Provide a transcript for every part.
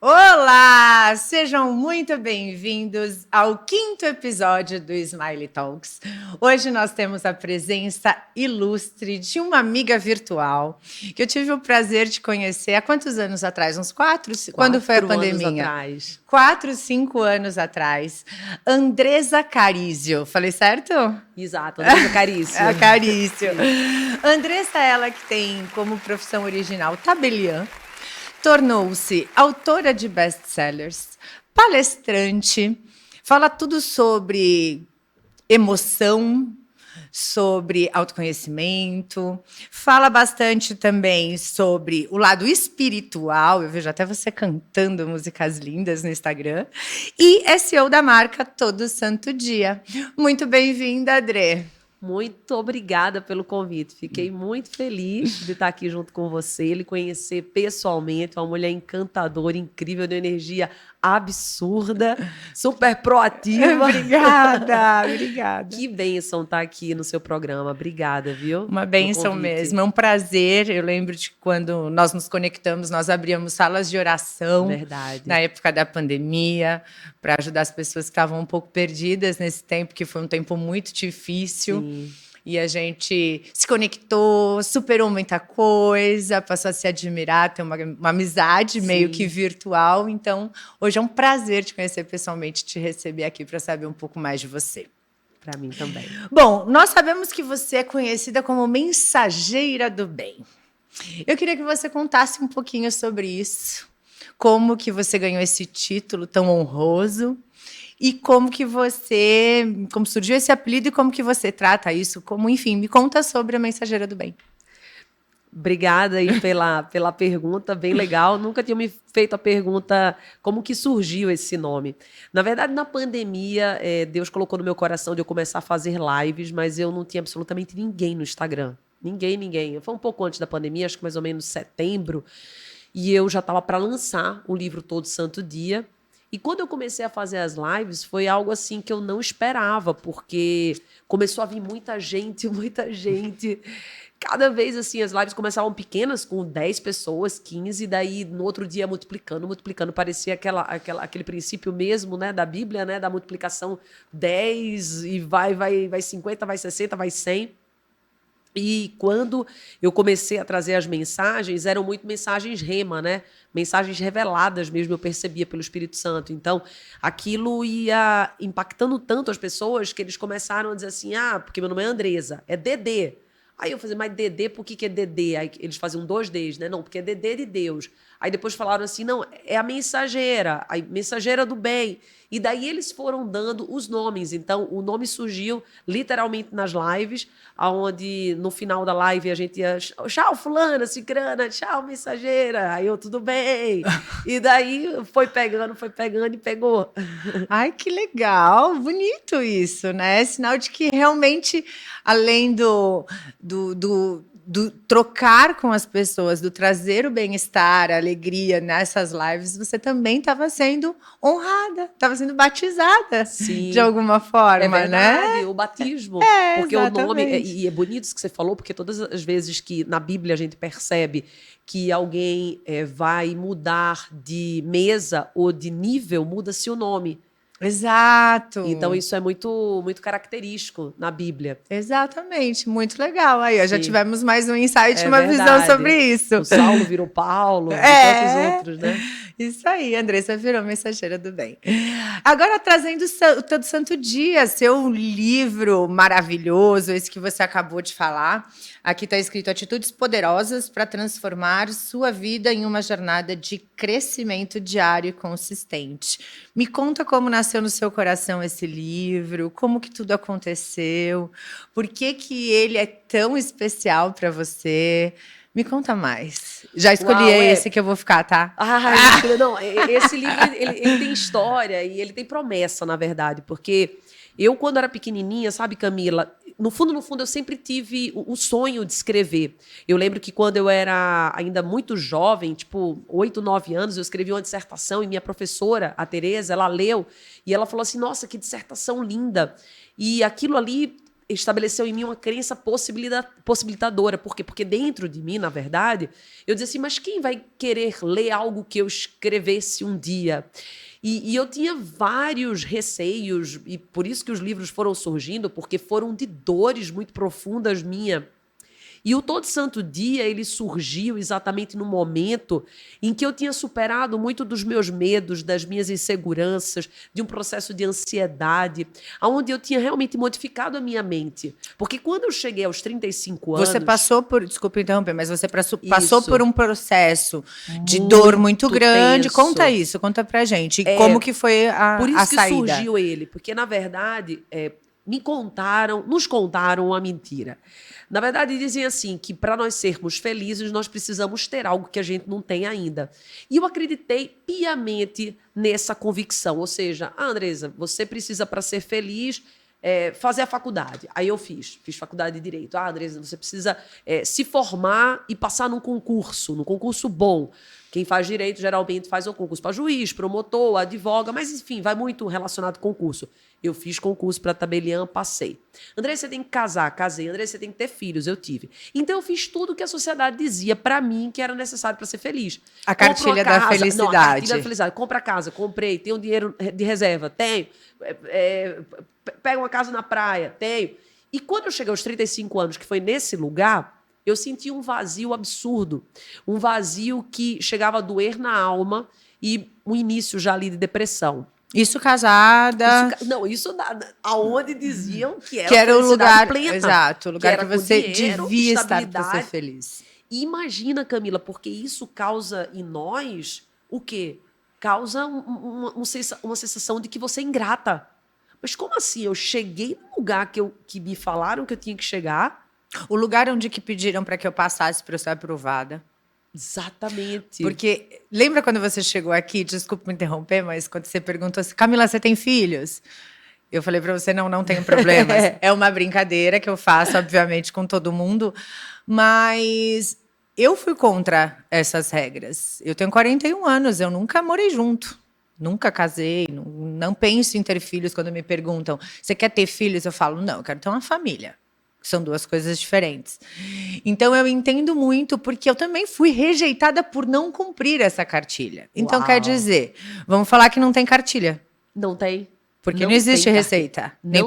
Olá! Sejam muito bem-vindos ao 5º episódio do Smiley Talks. Hoje nós temos a presença ilustre de uma amiga virtual que eu tive o prazer de conhecer há quantos anos atrás? Uns 4? Quando foi a pandemia? 4 anos atrás. 4, 5 anos atrás. Andressa Carício. Falei certo? Exato, Andressa Carício. A Carício. Andressa, ela que tem como profissão original tabeliã, tornou-se autora de best-sellers, palestrante, fala tudo sobre emoção, sobre autoconhecimento, fala bastante também sobre o lado espiritual, eu vejo até você cantando músicas lindas no Instagram, e é CEO da marca Todo Santo Dia. Muito bem-vinda, Adrê. Muito obrigada pelo convite. Fiquei muito feliz de estar aqui junto com você, lhe conhecer pessoalmente, uma mulher encantadora, incrível, de energia absurda, super proativa. Obrigada. Que bênção estar aqui no seu programa. Obrigada, viu? Uma bênção mesmo, é um prazer. Eu lembro de quando nós nos conectamos, nós abríamos salas de oração. Verdade. Na época da pandemia, para ajudar as pessoas que estavam um pouco perdidas nesse tempo, que foi um tempo muito difícil. Sim. E a gente se conectou, superou muita coisa, passou a se admirar, ter uma amizade meio que virtual. Então, hoje é um prazer te conhecer pessoalmente, te receber aqui para saber um pouco mais de você. Para mim também. Bom, nós sabemos que você é conhecida como mensageira do bem. Eu queria que você contasse um pouquinho sobre isso, como que você ganhou esse título tão honroso e como surgiu esse apelido e como que você trata isso, enfim, me conta sobre a mensageira do bem. Obrigada aí pela pergunta, bem legal. Nunca tinha me feito a pergunta como que surgiu esse nome. Na verdade, na pandemia, Deus colocou no meu coração de eu começar a fazer lives, mas eu não tinha absolutamente ninguém no Instagram. Ninguém. Foi um pouco antes da pandemia, acho que mais ou menos setembro, e eu já estava para lançar o livro Todo Santo Dia. E quando eu comecei a fazer as lives, foi algo assim que eu não esperava, porque começou a vir muita gente. Cada vez, assim, as lives começavam pequenas, com 10 pessoas, 15, e daí, no outro dia, multiplicando. Parecia aquele princípio mesmo, né, da Bíblia, né, da multiplicação 10, e vai 50, vai 60, vai 100. E quando eu comecei a trazer as mensagens, eram muito mensagens rema, né? Mensagens reveladas mesmo, eu percebia pelo Espírito Santo. Então, aquilo ia impactando tanto as pessoas que eles começaram a dizer assim, porque meu nome é Andressa, é Dedê. Aí eu falei, mas Dedê, por que é Dedê? Aí eles faziam 2 Ds, né? Não, porque é Dedê de Deus. Aí depois falaram assim, não, é a mensageira, a mensageira do bem. E daí eles foram dando os nomes. Então, o nome surgiu literalmente nas lives, onde no final da live a gente ia, tchau, fulana, cicrana, tchau, mensageira. Aí eu, tudo bem. E daí foi pegando e pegou. Ai, que legal, bonito isso, né? É sinal de que realmente, além do trocar com as pessoas, do trazer o bem-estar, a alegria nessas lives, você também estava sendo honrada, estava sendo batizada. Sim, de alguma forma, é verdade, né? O batismo. Porque exatamente. O nome, e é bonito isso que você falou, porque todas as vezes que na Bíblia a gente percebe que alguém vai mudar de mesa ou de nível, muda-se o nome. Exato. Então, isso é muito, muito característico na Bíblia. Exatamente, muito legal. Aí, já tivemos mais um insight, uma verdade. visão sobre isso. O Saulo virou Paulo, e tantos outros, né? Isso aí, Andressa virou mensageira do bem. Agora, trazendo o Todo Santo Dia, seu livro maravilhoso, esse que você acabou de falar. Aqui está escrito Atitudes Poderosas para Transformar Sua Vida em uma Jornada de Crescimento Diário e Consistente. Me conta como nasceu no seu coração esse livro, como que tudo aconteceu, por que ele é tão especial para você. Me conta mais. Já escolhi esse que eu vou ficar, tá? Não, esse livro ele tem história e ele tem promessa, na verdade, porque eu, quando era pequenininha, sabe, Camila, no fundo, eu sempre tive o sonho de escrever. Eu lembro que quando eu era ainda muito jovem, tipo 8, 9 anos, eu escrevi uma dissertação e minha professora, a Tereza, ela leu e ela falou assim, nossa, que dissertação linda. E aquilo ali estabeleceu em mim uma crença possibilitadora. Por quê? Porque dentro de mim, na verdade, eu dizia assim, mas quem vai querer ler algo que eu escrevesse um dia? E eu tinha vários receios, e por isso que os livros foram surgindo, porque foram de dores muito profundas minha. E o Todo Santo Dia, ele surgiu exatamente no momento em que eu tinha superado muito dos meus medos, das minhas inseguranças, de um processo de ansiedade, onde eu tinha realmente modificado a minha mente. Porque quando eu cheguei aos 35 anos... Você passou por, desculpa interromper, mas você passou Isso. por um processo de dor muito grande. tenso. Conta isso, conta pra gente. E como que foi Por a isso que saída? surgiu ele, porque na verdade nos contaram uma mentira. Na verdade, dizem assim, que para nós sermos felizes, nós precisamos ter algo que a gente não tem ainda. E eu acreditei piamente nessa convicção. Ou seja, Andresa, você precisa, para ser feliz, fazer a faculdade. Aí eu fiz faculdade de Direito. Andresa, você precisa se formar e passar num concurso bom. Quem faz direito geralmente faz o concurso para juiz, promotor, advoga, mas enfim, vai muito relacionado com concurso. Eu fiz concurso para tabeliã, passei. André, você tem que casar, casei. André, você tem que ter filhos, eu tive. Então eu fiz tudo que a sociedade dizia para mim que era necessário para ser feliz. A cartilha da felicidade. Não, a cartilha da felicidade. Compra a casa, comprei, tenho dinheiro de reserva, tenho. Pega uma casa na praia, tenho. E quando eu cheguei aos 35 anos, que foi nesse lugar, eu senti um vazio absurdo. Um vazio que chegava a doer na alma e um início já ali de depressão. Isso casada. Isso aonde diziam que era o lugar plena. Exato, o lugar que você dinheiro, devia estar para ser feliz. E imagina, Camila, porque isso causa em nós o quê? Causa uma sensação de que você é ingrata. Mas como assim? Eu cheguei no lugar que me falaram que eu tinha que chegar. O lugar onde que pediram para que eu passasse para eu ser aprovada. Exatamente. Porque lembra quando você chegou aqui, desculpa me interromper, mas quando você perguntou assim, Camila, você tem filhos? Eu falei para você, não tenho problemas. É uma brincadeira que eu faço, obviamente, com todo mundo, mas eu fui contra essas regras. Eu tenho 41 anos, eu nunca morei junto. Nunca casei, não penso em ter filhos. Quando me perguntam, você quer ter filhos? Eu falo, não, eu quero ter uma família. São duas coisas diferentes. Então, eu entendo muito, porque eu também fui rejeitada por não cumprir essa cartilha. Então, Uau. quer dizer, vamos falar que não tem cartilha. Não tem. Porque não existe receita. Nem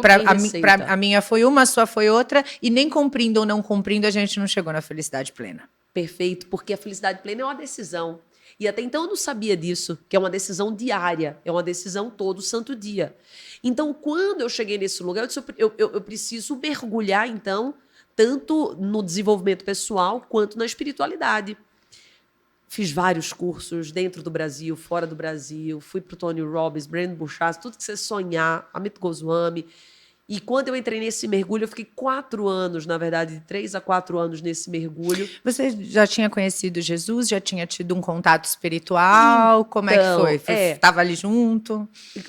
a minha foi uma, a sua foi outra, e nem cumprindo ou não cumprindo, a gente não chegou na felicidade plena. Perfeito, porque a felicidade plena é uma decisão. E até então eu não sabia disso, que é uma decisão diária, é uma decisão todo santo dia. Então, quando eu cheguei nesse lugar, eu disse, eu preciso mergulhar, então, tanto no desenvolvimento pessoal quanto na espiritualidade. Fiz vários cursos dentro do Brasil, fora do Brasil, fui para o Tony Robbins, Brandon Burchard, tudo que você sonhar, Amit Goswami. E quando eu entrei nesse mergulho, eu fiquei 4 anos, na verdade, de 3 a 4 anos nesse mergulho. Você já tinha conhecido Jesus? Já tinha tido um contato espiritual? Como é que foi? Estava ali junto?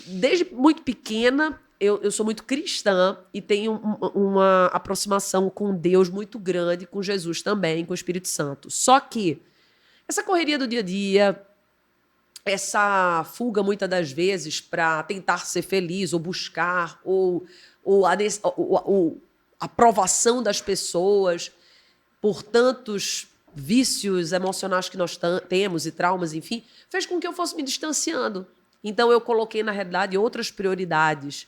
Desde muito pequena, eu sou muito cristã e tenho uma aproximação com Deus muito grande, com Jesus também, com o Espírito Santo. Só que essa correria do dia a dia, essa fuga, muitas das vezes, para tentar ser feliz ou buscar, ou a aprovação das pessoas por tantos vícios emocionais que nós temos e traumas, enfim, fez com que eu fosse me distanciando. Então, eu coloquei, na realidade, outras prioridades.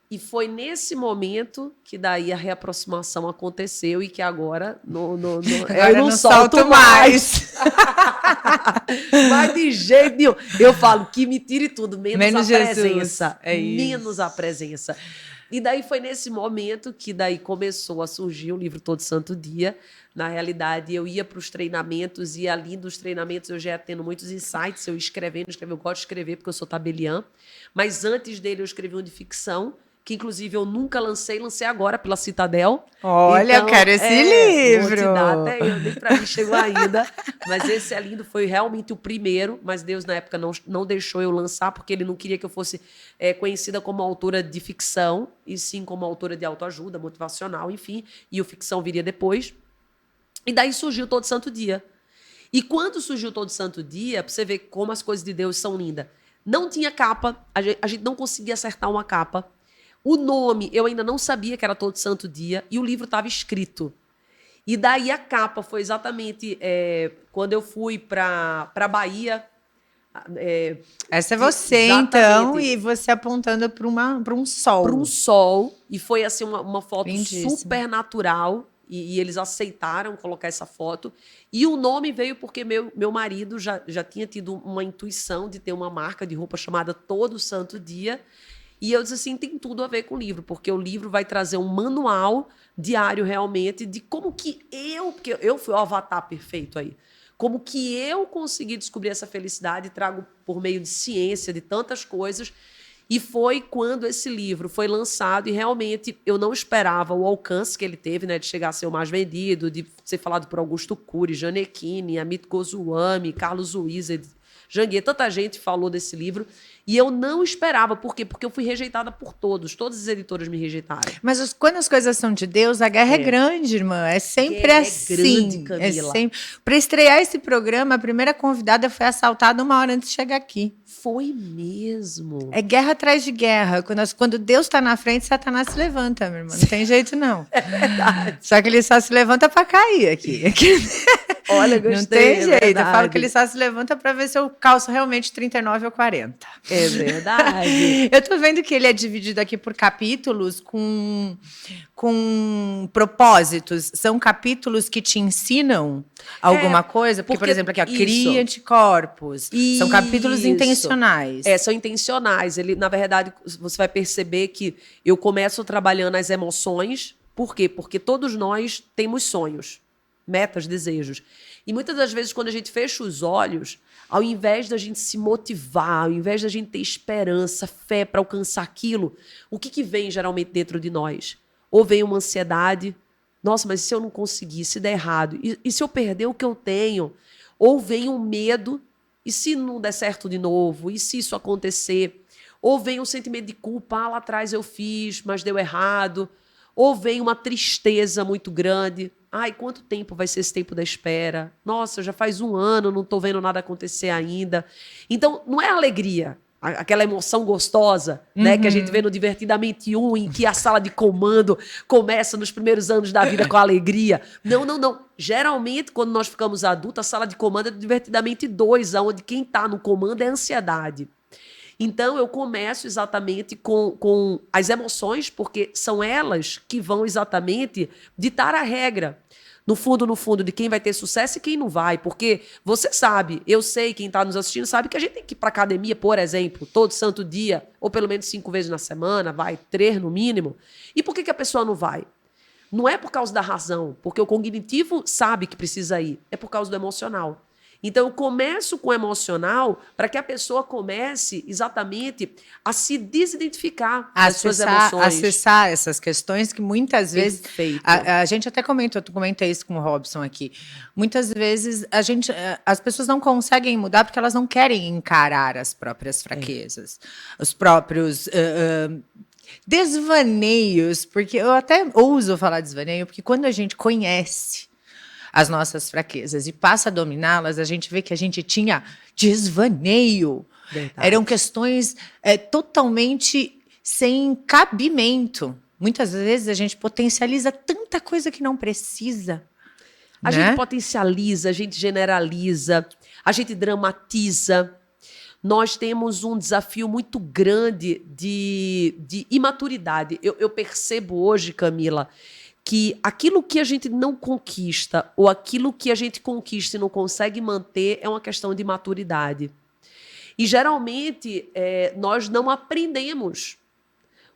E foi nesse momento que daí a reaproximação aconteceu e que agora, eu não solto mais. Mas de jeito nenhum. Eu falo que me tire tudo, menos a presença. Menos a presença. E daí foi nesse momento que daí começou a surgir o livro Todo Santo Dia. Na realidade, eu ia para os treinamentos e ali dos treinamentos eu já ia tendo muitos insights, eu eu gosto de escrever porque eu sou tabeliã. Mas antes dele eu escrevi um de ficção, que inclusive eu nunca lancei agora pela Citadel. Olha, então, eu quero esse livro. Vou te dar, até eu, nem para mim chegou ainda. Mas esse é lindo, foi realmente o primeiro, mas Deus na época não deixou eu lançar, porque ele não queria que eu fosse conhecida como autora de ficção, e sim como autora de autoajuda, motivacional, enfim, e o ficção viria depois. E daí surgiu Todo Santo Dia. E quando surgiu Todo Santo Dia, para você ver como as coisas de Deus são lindas, não tinha capa, a gente não conseguia acertar uma capa. O nome, eu ainda não sabia que era Todo Santo Dia, e o livro estava escrito. E daí a capa foi exatamente quando eu fui para Bahia. Essa é você, então, Exatamente. e você apontando para um sol. Para um sol, e foi assim uma foto Lindíssimo. super natural, e eles aceitaram colocar essa foto. E o nome veio porque meu marido já tinha tido uma intuição de ter uma marca de roupa chamada Todo Santo Dia. E eu disse assim, tem tudo a ver com o livro, porque o livro vai trazer um manual diário realmente de como que porque eu fui o avatar perfeito aí, como que eu consegui descobrir essa felicidade, trago por meio de ciência, de tantas coisas. E foi quando esse livro foi lançado e realmente eu não esperava o alcance que ele teve, né, de chegar a ser o mais vendido, de ser falado por Augusto Cury, Janequine, Amit Goswami, Carlos Wizard, Janguier, tanta gente falou desse livro. E eu não esperava. Por quê? Porque eu fui rejeitada por todos. Todas as editoras me rejeitaram. Mas quando as coisas são de Deus, a guerra é grande, irmã. É sempre assim. Grande, Camila. Para estrear esse programa, a primeira convidada foi assaltada 1 hora antes de chegar aqui. Foi mesmo. É guerra atrás de guerra. Quando Deus está na frente, Satanás se levanta, minha irmã. Não tem jeito, não. É verdade. Só que ele só se levanta para cair aqui. Olha, gostei. Não tem jeito. Verdade. Eu falo que ele só se levanta para ver se eu calço realmente 39 ou 40. É verdade. Eu tô vendo que ele é dividido aqui por capítulos com propósitos. São capítulos que te ensinam alguma coisa? Porque, por exemplo, aqui, ó, cria anticorpos. São capítulos intencionais. São intencionais. Ele, na verdade, você vai perceber que eu começo trabalhando as emoções. Por quê? Porque todos nós temos sonhos, metas, desejos. E muitas das vezes, quando a gente fecha os olhos, ao invés da gente se motivar, ao invés da gente ter esperança, fé para alcançar aquilo, o que vem geralmente dentro de nós? Ou vem uma ansiedade, nossa, mas e se eu não conseguir, se der errado? E se eu perder o que eu tenho? Ou vem um medo, e se não der certo de novo? E se isso acontecer? Ou vem um sentimento de culpa, lá atrás eu fiz, mas deu errado. Ou vem uma tristeza muito grande. Ai, quanto tempo vai ser esse tempo da espera? Nossa, já faz 1 ano, não estou vendo nada acontecer ainda. Então, não é alegria, aquela emoção gostosa, né, que a gente vê no Divertidamente 1, em que a sala de comando começa nos primeiros anos da vida com alegria. Não, não, não. Geralmente, quando nós ficamos adultos, a sala de comando é do Divertidamente 2, onde quem está no comando é a ansiedade. Então, eu começo exatamente com as emoções, porque são elas que vão exatamente ditar a regra. No fundo, de quem vai ter sucesso e quem não vai. Porque você sabe, eu sei, quem está nos assistindo sabe que a gente tem que ir para academia, por exemplo, todo santo dia, ou pelo menos 5 vezes na semana, 3 no mínimo. E por que a pessoa não vai? Não é por causa da razão, porque o cognitivo sabe que precisa ir, é por causa do emocional. Então, eu começo com o emocional para que a pessoa comece exatamente a se desidentificar das suas emoções. Acessar essas questões que muitas vezes... A gente até comentou, tu comentei isso com o Robson aqui. Muitas vezes as pessoas não conseguem mudar porque elas não querem encarar as próprias fraquezas. Os próprios... desvaneios, porque eu até ouso falar desvaneio, porque quando a gente conhece as nossas fraquezas e passa a dominá-las, a gente vê que a gente tinha desvaneio. Verdade. Eram questões totalmente sem cabimento. Muitas vezes a gente potencializa tanta coisa que não precisa. A gente potencializa, a gente generaliza, a gente dramatiza. Nós temos um desafio muito grande de imaturidade. Eu percebo hoje, Camila, que aquilo que a gente não conquista ou aquilo que a gente conquista e não consegue manter é uma questão de maturidade. E, geralmente, nós não aprendemos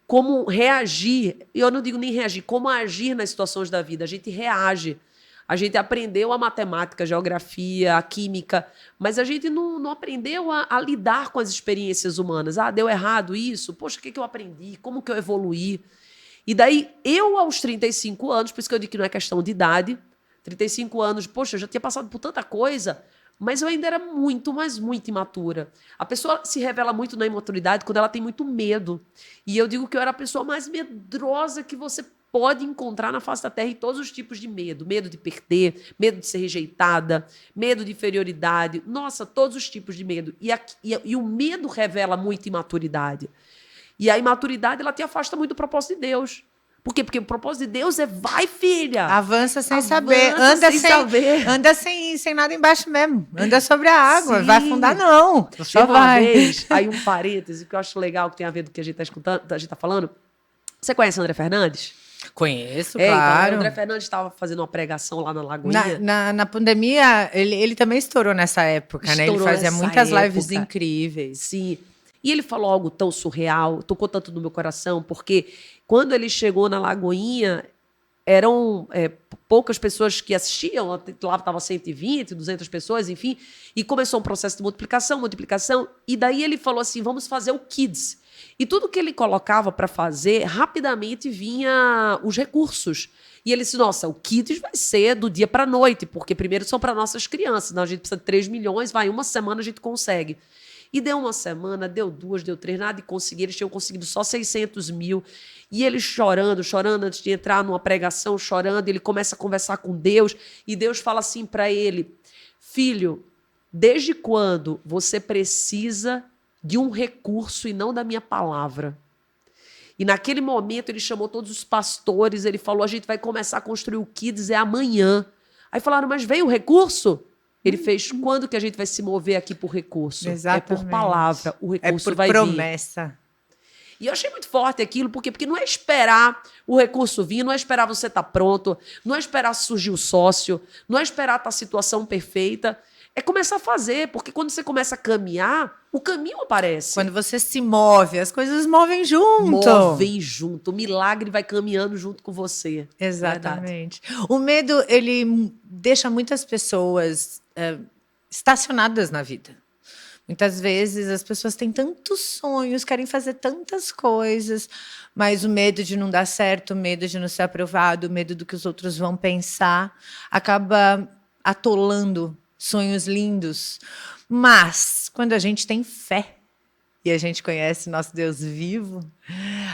como reagir, e eu não digo nem reagir, como agir nas situações da vida. A gente reage. A gente aprendeu a matemática, a geografia, a química, mas a gente não aprendeu a lidar com as experiências humanas. Ah, deu errado isso? Poxa, o que eu aprendi? Como que eu evoluí? E daí, eu aos 35 anos, por isso que eu digo que não é questão de idade, 35 anos, poxa, eu já tinha passado por tanta coisa, mas eu ainda era muito, mas muito imatura. A pessoa se revela muito na imaturidade quando ela tem muito medo. E eu digo que eu era a pessoa mais medrosa que você pode encontrar na face da Terra, em todos os tipos de medo. Medo de perder, medo de ser rejeitada, medo de inferioridade. Nossa, todos os tipos de medo. E o medo revela muita imaturidade. E a imaturidade, ela te afasta muito do propósito de Deus. Por quê? Porque o propósito de Deus é vai, filha. Avança sem Avança saber. sem saber. Anda sem nada embaixo mesmo. Anda sobre a água. Sim. Vai afundar, não. Só Teve uma vai. vez, aí um parêntese que eu acho legal, que tem a ver com o que a gente tá escutando, a gente tá falando. Você conhece o André Fernandes? Conheço, Então, claro. o André Fernandes estava fazendo uma pregação lá na Lagoinha. Na pandemia, ele também estourou nessa época, né? Ele fazia muitas lives incríveis. Sim. E ele falou algo tão surreal, tocou tanto no meu coração, porque quando ele chegou na Lagoinha, eram poucas pessoas que assistiam, lá estava 120, 200 pessoas, enfim, e começou um processo de multiplicação, e daí ele falou assim, vamos fazer o Kids. E tudo que ele colocava para fazer, rapidamente vinha os recursos. E ele disse, nossa, o Kids vai ser do dia para a noite, porque primeiro são para nossas crianças, não, a gente precisa de 3 milhões, vai, uma semana a gente consegue. E deu uma semana, deu 2, deu 3, nada de conseguir. Eles tinham conseguido só 600 mil. E ele chorando antes de entrar numa pregação, chorando. Ele começa a conversar com Deus. E Deus fala assim para ele, filho, desde quando você precisa de um recurso e não da minha palavra? E naquele momento ele chamou todos os pastores. Ele falou, a gente vai começar a construir o Kids, é amanhã. Aí falaram, mas veio o recurso? Ele fez, quando que a gente vai se mover aqui por recurso? Exatamente. É por palavra, o recurso vai vir. É por promessa. E eu achei muito forte aquilo, porque não é esperar o recurso vir, não é esperar você estar pronto, não é esperar surgir o sócio, não é esperar estar a situação perfeita, é começar a fazer, porque quando você começa a caminhar, o caminho aparece. Quando você se move, as coisas movem junto. Movem junto, o milagre vai caminhando junto com você. Exatamente. O medo, ele deixa muitas pessoas estacionadas na vida. Muitas vezes as pessoas têm tantos sonhos, querem fazer tantas coisas, mas o medo de não dar certo, o medo de não ser aprovado, o medo do que os outros vão pensar, acaba atolando sonhos lindos. Mas, quando a gente tem fé e a gente conhece nosso Deus vivo,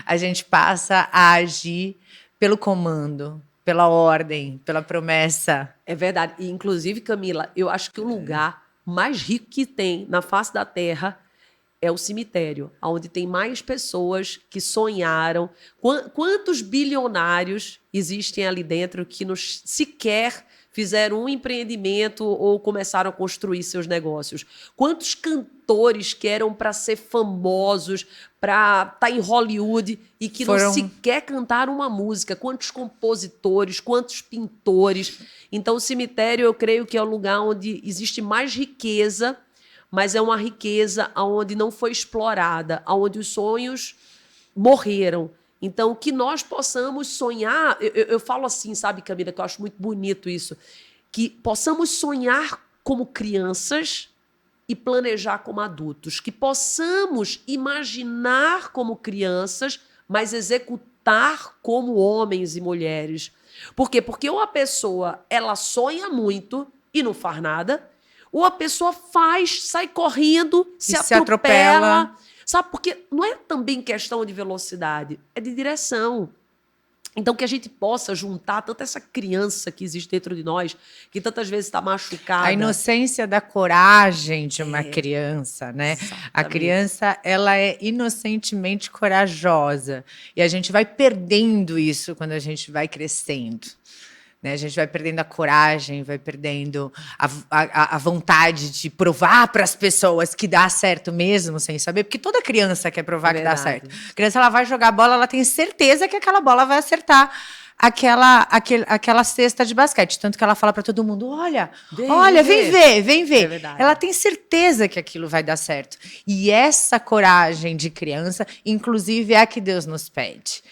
a gente passa a agir pelo comando, pela ordem, pela promessa. É verdade. E, inclusive, Camila, eu acho que o lugar mais rico que tem na face da terra é o cemitério, onde tem mais pessoas que sonharam. Quantos bilionários existem ali dentro que sequer fizeram um empreendimento ou começaram a construir seus negócios? Quantos cantores que eram para ser famosos, para estar em Hollywood e que não sequer cantaram uma música? Quantos compositores, quantos pintores? Então, o cemitério, eu creio que é o lugar onde existe mais riqueza, mas é uma riqueza onde não foi explorada, onde os sonhos morreram. Então, que nós possamos sonhar, eu falo assim, sabe, Camila, que eu acho muito bonito isso, que possamos sonhar como crianças e planejar como adultos, que possamos imaginar como crianças, mas executar como homens e mulheres. Por quê? Porque ou a pessoa, ela sonha muito e não faz nada, ou a pessoa sai correndo, se atropela. Sabe, porque não é também questão de velocidade, é de direção. Então, que a gente possa juntar tanta essa criança que existe dentro de nós, que tantas vezes está machucada. A inocência da coragem de uma criança, né? Exatamente. A criança, ela é inocentemente corajosa. E a gente vai perdendo isso quando a gente vai crescendo. Né? A gente vai perdendo a coragem, vai perdendo a vontade de provar para as pessoas que dá certo mesmo, sem saber. Porque toda criança quer provar que dá certo. A criança, ela vai jogar bola, ela tem certeza que aquela bola vai acertar aquela cesta de basquete. Tanto que ela fala para todo mundo, vem ver. É ela tem certeza que aquilo vai dar certo. E essa coragem de criança, inclusive, é a que Deus nos pede.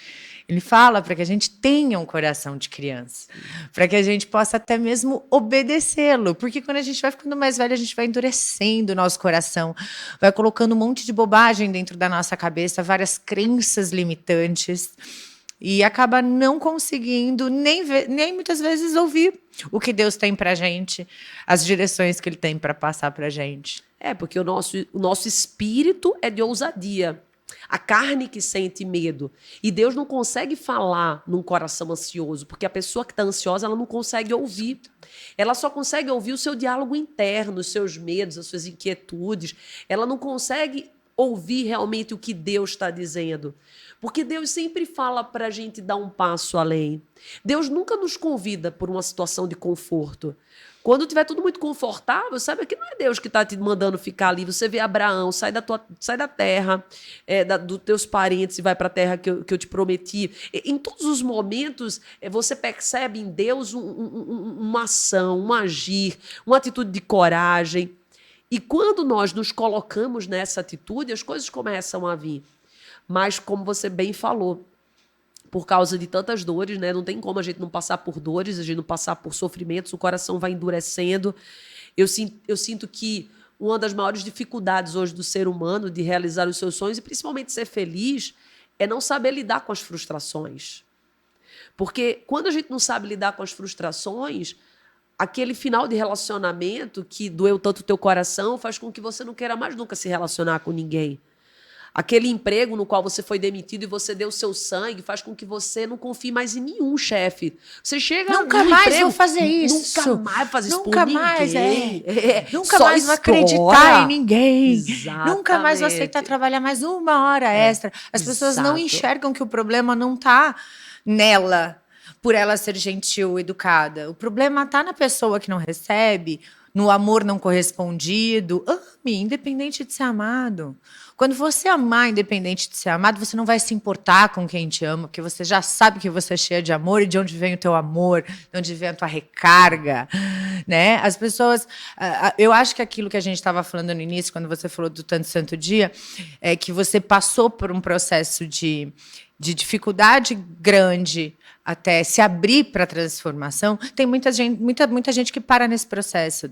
Ele fala para que a gente tenha um coração de criança, para que a gente possa até mesmo obedecê-lo, porque quando a gente vai ficando mais velho, a gente vai endurecendo o nosso coração, vai colocando um monte de bobagem dentro da nossa cabeça, várias crenças limitantes, e acaba não conseguindo nem muitas vezes ouvir o que Deus tem para a gente, as direções que Ele tem para passar para a gente. Porque o nosso espírito é de ousadia. A carne que sente medo. E Deus não consegue falar num coração ansioso, porque a pessoa que está ansiosa, ela não consegue ouvir. Ela só consegue ouvir o seu diálogo interno, os seus medos, as suas inquietudes. Ela não consegue ouvir realmente o que Deus está dizendo. Porque Deus sempre fala para a gente dar um passo além. Deus nunca nos convida por uma situação de conforto. Quando tiver tudo muito confortável, sabe que não é Deus que está te mandando ficar ali. Você vê Abraão, sai da terra, dos teus parentes e vai para a terra que eu te prometi. Em todos os momentos, você percebe em Deus uma ação, um agir, uma atitude de coragem. E quando nós nos colocamos nessa atitude, as coisas começam a vir. Mas, como você bem falou, por causa de tantas dores, né? Não tem como a gente não passar por dores, a gente não passar por sofrimentos, o coração vai endurecendo. Eu sinto que uma das maiores dificuldades hoje do ser humano de realizar os seus sonhos, e principalmente ser feliz, é não saber lidar com as frustrações. Porque quando a gente não sabe lidar com as frustrações, aquele final de relacionamento que doeu tanto o teu coração faz com que você não queira mais nunca se relacionar com ninguém. Aquele emprego no qual você foi demitido e você deu seu sangue faz com que você não confie mais em nenhum chefe. Você chega nunca mais emprego, vou fazer isso. Nunca mais fazer isso nunca por mais, ninguém. Nunca mais vou acreditar em ninguém. Exatamente. Nunca mais vou aceitar trabalhar mais uma hora extra. As pessoas não enxergam que o problema não está nela, por ela ser gentil, educada. O problema está na pessoa que não recebe, no amor não correspondido. Ame, independente de ser amado. Quando você amar, independente de ser amado, você não vai se importar com quem te ama, porque você já sabe que você é cheia de amor e de onde vem o teu amor, de onde vem a tua recarga, né? As pessoas... Eu acho que aquilo que a gente estava falando no início, quando você falou do Tanto Santo Dia, é que você passou por um processo de dificuldade grande até se abrir para a transformação. Tem muita gente que para nesse processo,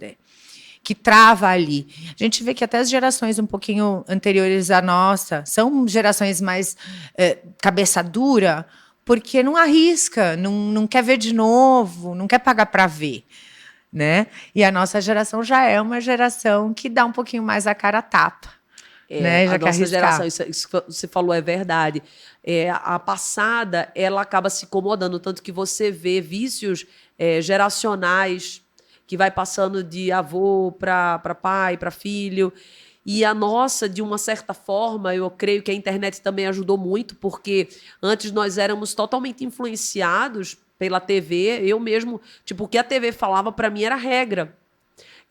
que trava ali. A gente vê que até as gerações um pouquinho anteriores à nossa são gerações mais cabeça dura, porque não arrisca, não quer ver de novo, não quer pagar para ver, né? E a nossa geração já é uma geração que dá um pouquinho mais a cara a tapa. Né? Já a nossa geração, isso que você falou é verdade. A passada, ela acaba se incomodando, tanto que você vê vícios geracionais que vai passando de avô para pai, para filho. E a nossa, de uma certa forma, eu creio que a internet também ajudou muito, porque antes nós éramos totalmente influenciados pela TV. Eu mesmo, tipo, o que a TV falava para mim era regra.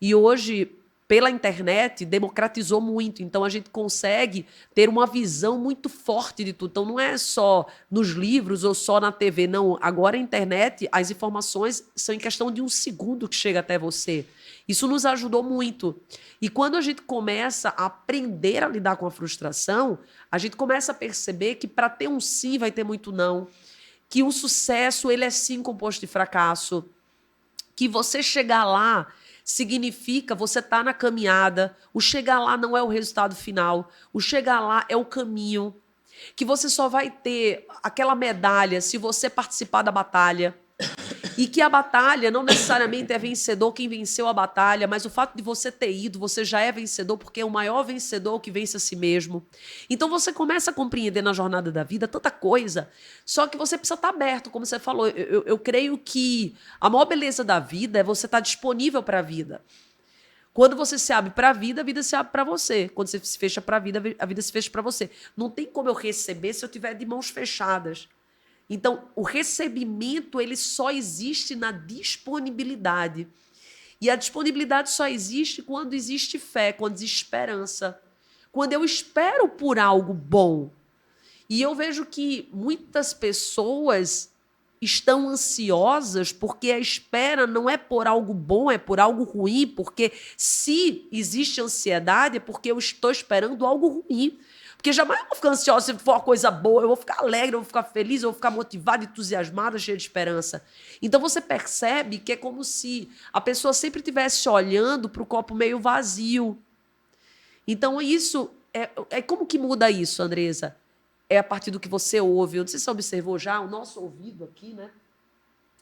E hoje, pela internet, democratizou muito. Então, a gente consegue ter uma visão muito forte de tudo. Então, não é só nos livros ou só na TV, não. Agora, a internet, as informações são em questão de um segundo que chega até você. Isso nos ajudou muito. E quando a gente começa a aprender a lidar com a frustração, a gente começa a perceber que para ter um sim vai ter muito não. Que o sucesso, ele é sim composto de fracasso. Que você chegar lá significa você estar na caminhada. O chegar lá não é o resultado final. O chegar lá é o caminho. Que você só vai ter aquela medalha se você participar da batalha. E que a batalha não necessariamente é vencedor quem venceu a batalha, mas o fato de você ter ido, você já é vencedor, porque é o maior vencedor que vence a si mesmo. Então você começa a compreender na jornada da vida tanta coisa, só que você precisa estar aberto, como você falou. Eu creio que a maior beleza da vida é você estar disponível para a vida. Quando você se abre para a vida se abre para você. Quando você se fecha para a vida se fecha para você. Não tem como eu receber se eu estiver de mãos fechadas. Então, o recebimento, ele só existe na disponibilidade. E a disponibilidade só existe quando existe fé, quando existe esperança. Quando eu espero por algo bom. E eu vejo que muitas pessoas estão ansiosas porque a espera não é por algo bom, é por algo ruim. Porque se existe ansiedade, é porque eu estou esperando algo ruim. Porque jamais eu vou ficar ansiosa se for uma coisa boa, eu vou ficar alegre, eu vou ficar feliz, eu vou ficar motivada, entusiasmada, cheia de esperança. Então você percebe que é como se a pessoa sempre estivesse olhando para o copo meio vazio. Então isso, como que muda isso, Andresa? É a partir do que você ouve. Eu não sei se você observou já, o nosso ouvido aqui, né?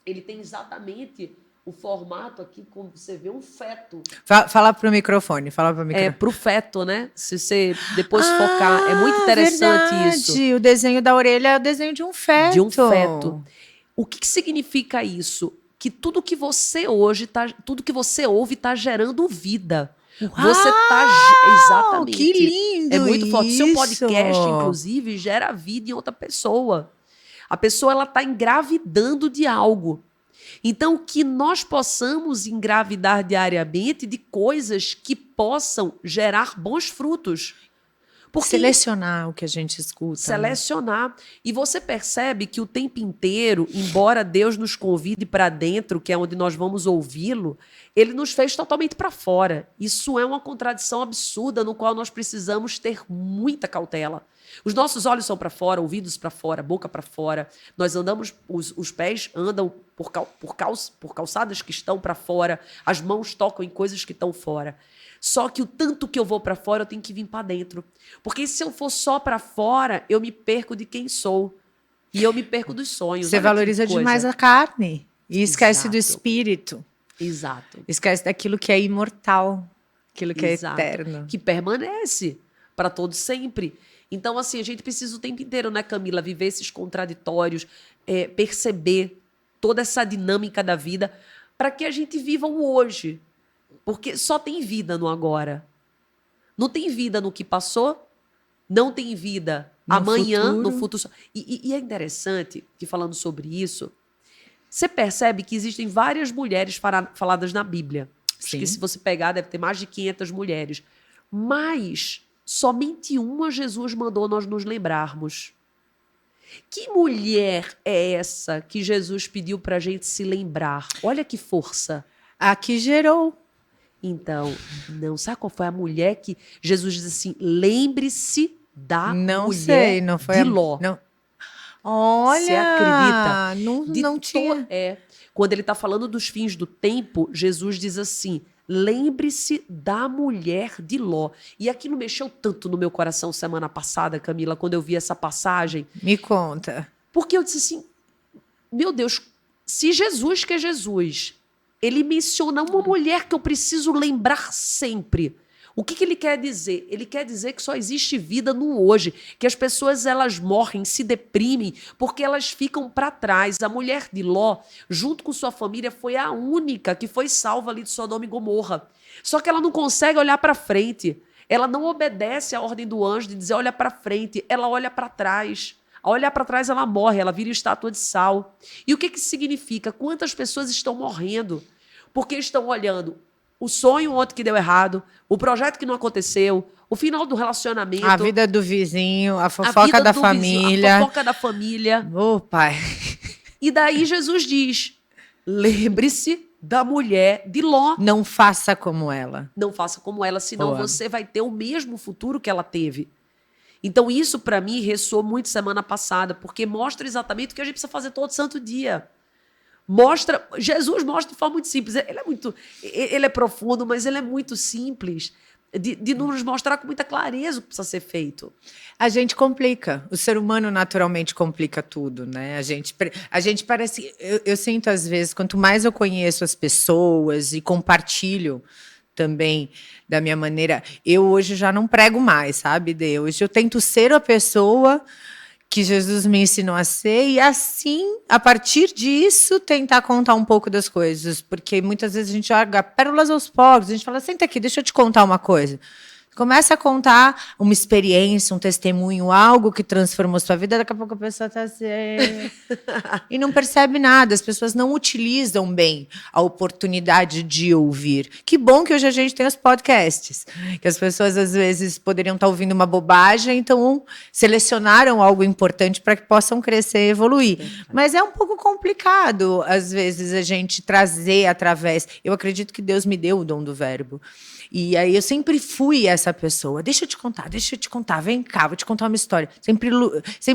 Ele tem exatamente o formato aqui, como você vê, um feto. Fala pro microfone, pro feto, né? Se você depois focar, é muito interessante verdade. Isso. O desenho da orelha é o desenho de um feto. De um feto. O que significa isso? Que tudo que você ouve está gerando vida. Você tá exatamente. Que lindo! É muito forte. Seu isso. podcast, inclusive, gera vida em outra pessoa. A pessoa ela tá engravidando de algo. Então, que nós possamos engravidar diariamente de coisas que possam gerar bons frutos. Porque selecionar o que a gente escuta. Selecionar. Né? E você percebe que o tempo inteiro, embora Deus nos convide para dentro, que é onde nós vamos ouvi-lo, ele nos fez totalmente para fora. Isso é uma contradição absurda no qual nós precisamos ter muita cautela. Os nossos olhos são para fora, ouvidos para fora, boca para fora. Nós andamos, os pés andam por calçadas que estão para fora, as mãos tocam em coisas que estão fora. Só que o tanto que eu vou para fora, eu tenho que vir para dentro. Porque se eu for só para fora, eu me perco de quem sou. E eu me perco dos sonhos. Você valoriza demais a carne. E esquece do espírito. Exato. Esquece daquilo que é imortal. Aquilo que é eterno. Que permanece para todo sempre. Então, assim, a gente precisa o tempo inteiro, né, Camila? Viver esses contraditórios, perceber toda essa dinâmica da vida para que a gente viva o hoje. Porque só tem vida no agora. Não tem vida no que passou, não tem vida amanhã, no futuro. E é interessante que, falando sobre isso, você percebe que existem várias mulheres faladas na Bíblia. Acho que se você pegar, deve ter mais de 500 mulheres. Mas somente uma Jesus mandou nós nos lembrarmos. Que mulher é essa que Jesus pediu para a gente se lembrar? Olha que força. A que gerou. Então, não sabe qual foi a mulher que Jesus diz assim, lembre-se da mulher de Ló. Não. Olha, você acredita? Não tinha. Quando ele está falando dos fins do tempo, Jesus diz assim, lembre-se da mulher de Ló. E aquilo mexeu tanto no meu coração semana passada, Camila, quando eu vi essa passagem. Me conta. Porque eu disse assim, meu Deus, se Jesus, que é Jesus, ele menciona uma mulher que eu preciso lembrar sempre. O que ele quer dizer? Ele quer dizer que só existe vida no hoje, que as pessoas elas morrem, se deprimem, porque elas ficam para trás. A mulher de Ló, junto com sua família, foi a única que foi salva ali de Sodoma e Gomorra. Só que ela não consegue olhar para frente. Ela não obedece à ordem do anjo de dizer olha para frente, ela olha para trás. Ao olhar para trás, ela morre, ela vira estátua de sal. E o que isso significa? Quantas pessoas estão morrendo porque estão olhando o sonho ontem que deu errado, o projeto que não aconteceu, o final do relacionamento. A vida do vizinho, a fofoca da família. A fofoca da família. Ô, pai. E daí Jesus diz, lembre-se da mulher de Ló. Não faça como ela. Não faça como ela, senão você vai ter o mesmo futuro que ela teve. Então isso, para mim, ressoou muito semana passada, porque mostra exatamente o que a gente precisa fazer todo santo dia. Jesus mostra de forma muito simples. Ele é profundo, mas ele é muito simples de nos mostrar com muita clareza o que precisa ser feito. A gente complica. O ser humano naturalmente complica tudo, né? A gente parece... Eu sinto às vezes, quanto mais eu conheço as pessoas e compartilho também da minha maneira... Eu hoje já não prego mais, sabe, Dê? Hoje eu tento ser a pessoa que Jesus me ensinou a ser e assim, a partir disso, tentar contar um pouco das coisas. Porque muitas vezes a gente joga pérolas aos pobres, a gente fala, senta aqui, deixa eu te contar uma coisa. Começa a contar uma experiência, um testemunho, algo que transformou sua vida, daqui a pouco a pessoa está assim... e não percebe nada, as pessoas não utilizam bem a oportunidade de ouvir. Que bom que hoje a gente tem os podcasts, que as pessoas às vezes poderiam estar ouvindo uma bobagem, então selecionaram algo importante para que possam crescer e evoluir. Mas é um pouco complicado, às vezes, a gente trazer através... Eu acredito que Deus me deu o dom do verbo. E aí eu sempre fui essa pessoa. Deixa eu te contar, vem cá, vou te contar uma história. Sempre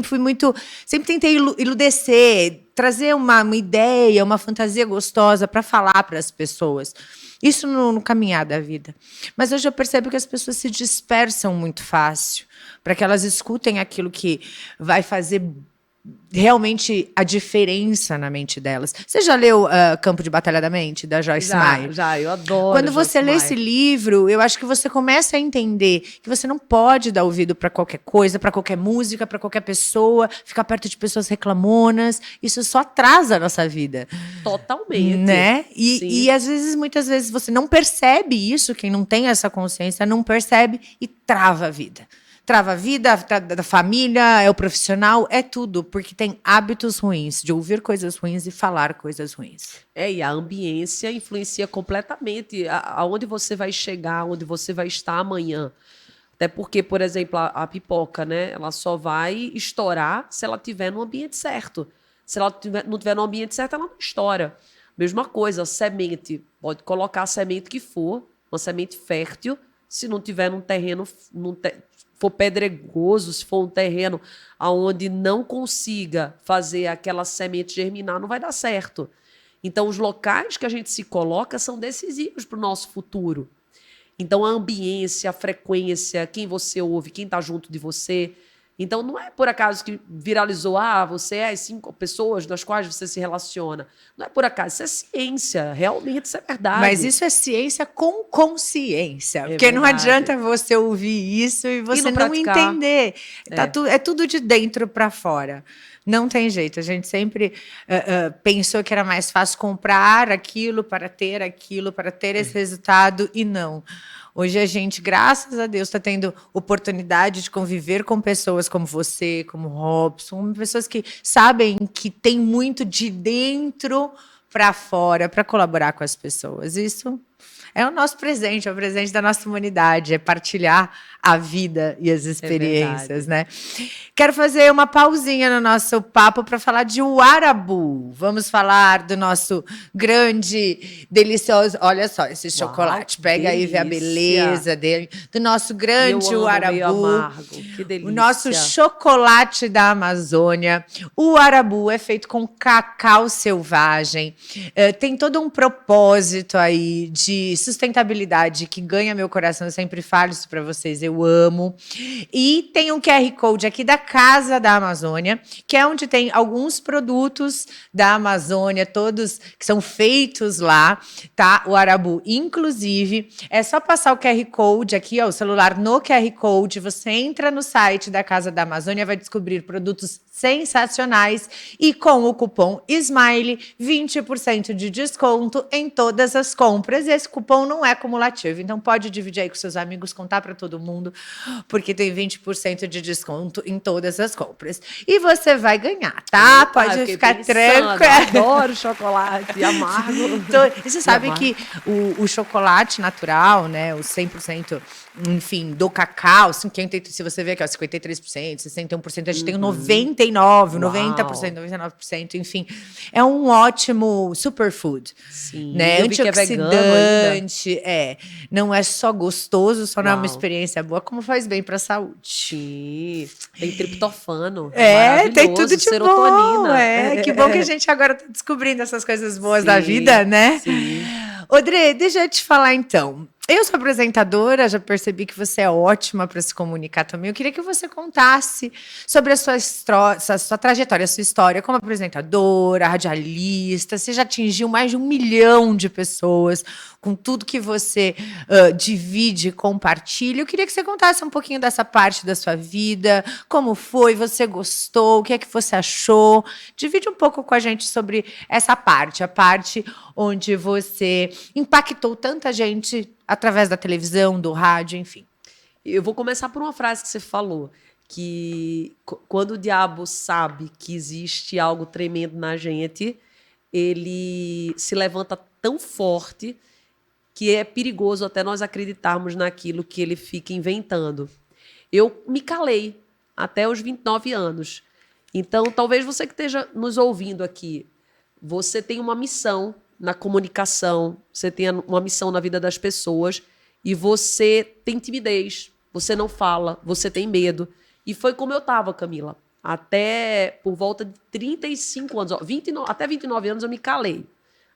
fui muito, sempre tentei iludecer, trazer uma ideia, uma fantasia gostosa para falar para as pessoas. Isso no caminhar da vida. Mas hoje eu percebo que as pessoas se dispersam muito fácil, para que elas escutem aquilo que vai fazer realmente a diferença na mente delas. Você já leu Campo de Batalha da Mente, da Joyce Meyer? Já, eu adoro. Quando você lê esse livro, eu acho que você começa a entender que você não pode dar ouvido para qualquer coisa, para qualquer música, para qualquer pessoa, ficar perto de pessoas reclamonas. Isso só atrasa a nossa vida. Totalmente. Né? E às vezes, muitas vezes, você não percebe isso, quem não tem essa consciência não percebe e trava a vida. Trava a vida da família, é o profissional, é tudo, porque tem hábitos ruins, de ouvir coisas ruins e falar coisas ruins. E a ambiência influencia completamente aonde você vai chegar, onde você vai estar amanhã. Até porque, por exemplo, a pipoca, né? Ela só vai estourar se ela estiver no ambiente certo. Se ela não estiver no ambiente certo, ela não estoura. Mesma coisa, semente. Pode colocar a semente que for, uma semente fértil, se não tiver num terreno... for pedregoso, se for um terreno onde não consiga fazer aquela semente germinar, não vai dar certo. Então, os locais que a gente se coloca são decisivos para o nosso futuro. Então, a ambiência, a frequência, quem você ouve, quem está junto de você. Então, não é por acaso que viralizou, você é as 5 pessoas das quais você se relaciona. Não é por acaso, isso é ciência, realmente isso é verdade. Mas isso é ciência com consciência, porque não adianta você ouvir isso e você não entender. É tudo de dentro para fora. Não tem jeito, a gente sempre pensou que era mais fácil comprar aquilo para ter esse resultado, e não. Hoje a gente, graças a Deus, está tendo oportunidade de conviver com pessoas como você, como Robson, pessoas que sabem que tem muito de dentro para fora, para colaborar com as pessoas. Isso é o nosso presente, é o presente da nossa humanidade, é partilhar a vida e as experiências, né? Quero fazer uma pausinha no nosso papo para falar de Uarabu. Vamos falar do nosso grande, delicioso... Olha só esse chocolate. Pega aí, vê a beleza dele. Do nosso grande Uarabu. Meio amargo. Que delícia. O nosso chocolate da Amazônia. O Uarabu é feito com cacau selvagem. Tem todo um propósito aí de sustentabilidade que ganha meu coração. Eu sempre falo isso para vocês. Eu amo. E tem um QR Code aqui da Casa da Amazônia, que é onde tem alguns produtos da Amazônia, todos que são feitos lá, tá? O Uarabu, inclusive, é só passar o QR Code aqui, o celular no QR Code, você entra no site da Casa da Amazônia, vai descobrir produtos sensacionais e com o cupom SMILE, 20% de desconto em todas as compras. E esse cupom não é cumulativo, então pode dividir aí com seus amigos, contar para todo mundo, porque tem 20% de desconto em todas as compras. E você vai ganhar, tá? Pode ficar tranquilo. Adoro chocolate amargo. Então, e você sabe que o chocolate natural, né, o 100%, enfim, do cacau, 50, se você vê aqui, 53%, 61%, a gente tem o 99%, 90%, 99%, enfim. É um ótimo superfood. Sim, né? Antioxidante, não é só gostoso, só não é uma experiência boa, como faz bem para a saúde. Sim, tem triptofano. Tem tudo de serotonina. Bom. Que bom que a gente agora está descobrindo essas coisas boas da vida, né? Sim. Odrê, deixa eu te falar então. Eu sou apresentadora, já percebi que você é ótima para se comunicar também. Eu queria que você contasse sobre a sua trajetória, a sua história como apresentadora, radialista. Você já atingiu mais de 1 milhão de pessoas com tudo que você divide e compartilha. Eu queria que você contasse um pouquinho dessa parte da sua vida, como foi, você gostou, o que é que você achou. Divide um pouco com a gente sobre essa parte, a parte onde você impactou tanta gente através da televisão, do rádio, enfim. Eu vou começar por uma frase que você falou, que quando o diabo sabe que existe algo tremendo na gente, ele se levanta tão forte que é perigoso até nós acreditarmos naquilo que ele fica inventando. Eu me calei até os 29 anos. Então, talvez você que esteja nos ouvindo aqui, você tem uma missão na comunicação, você tem uma missão na vida das pessoas e você tem timidez, você não fala, você tem medo. E foi como eu estava, Camila. Até por volta de 35 anos, 29, até 29 anos eu me calei.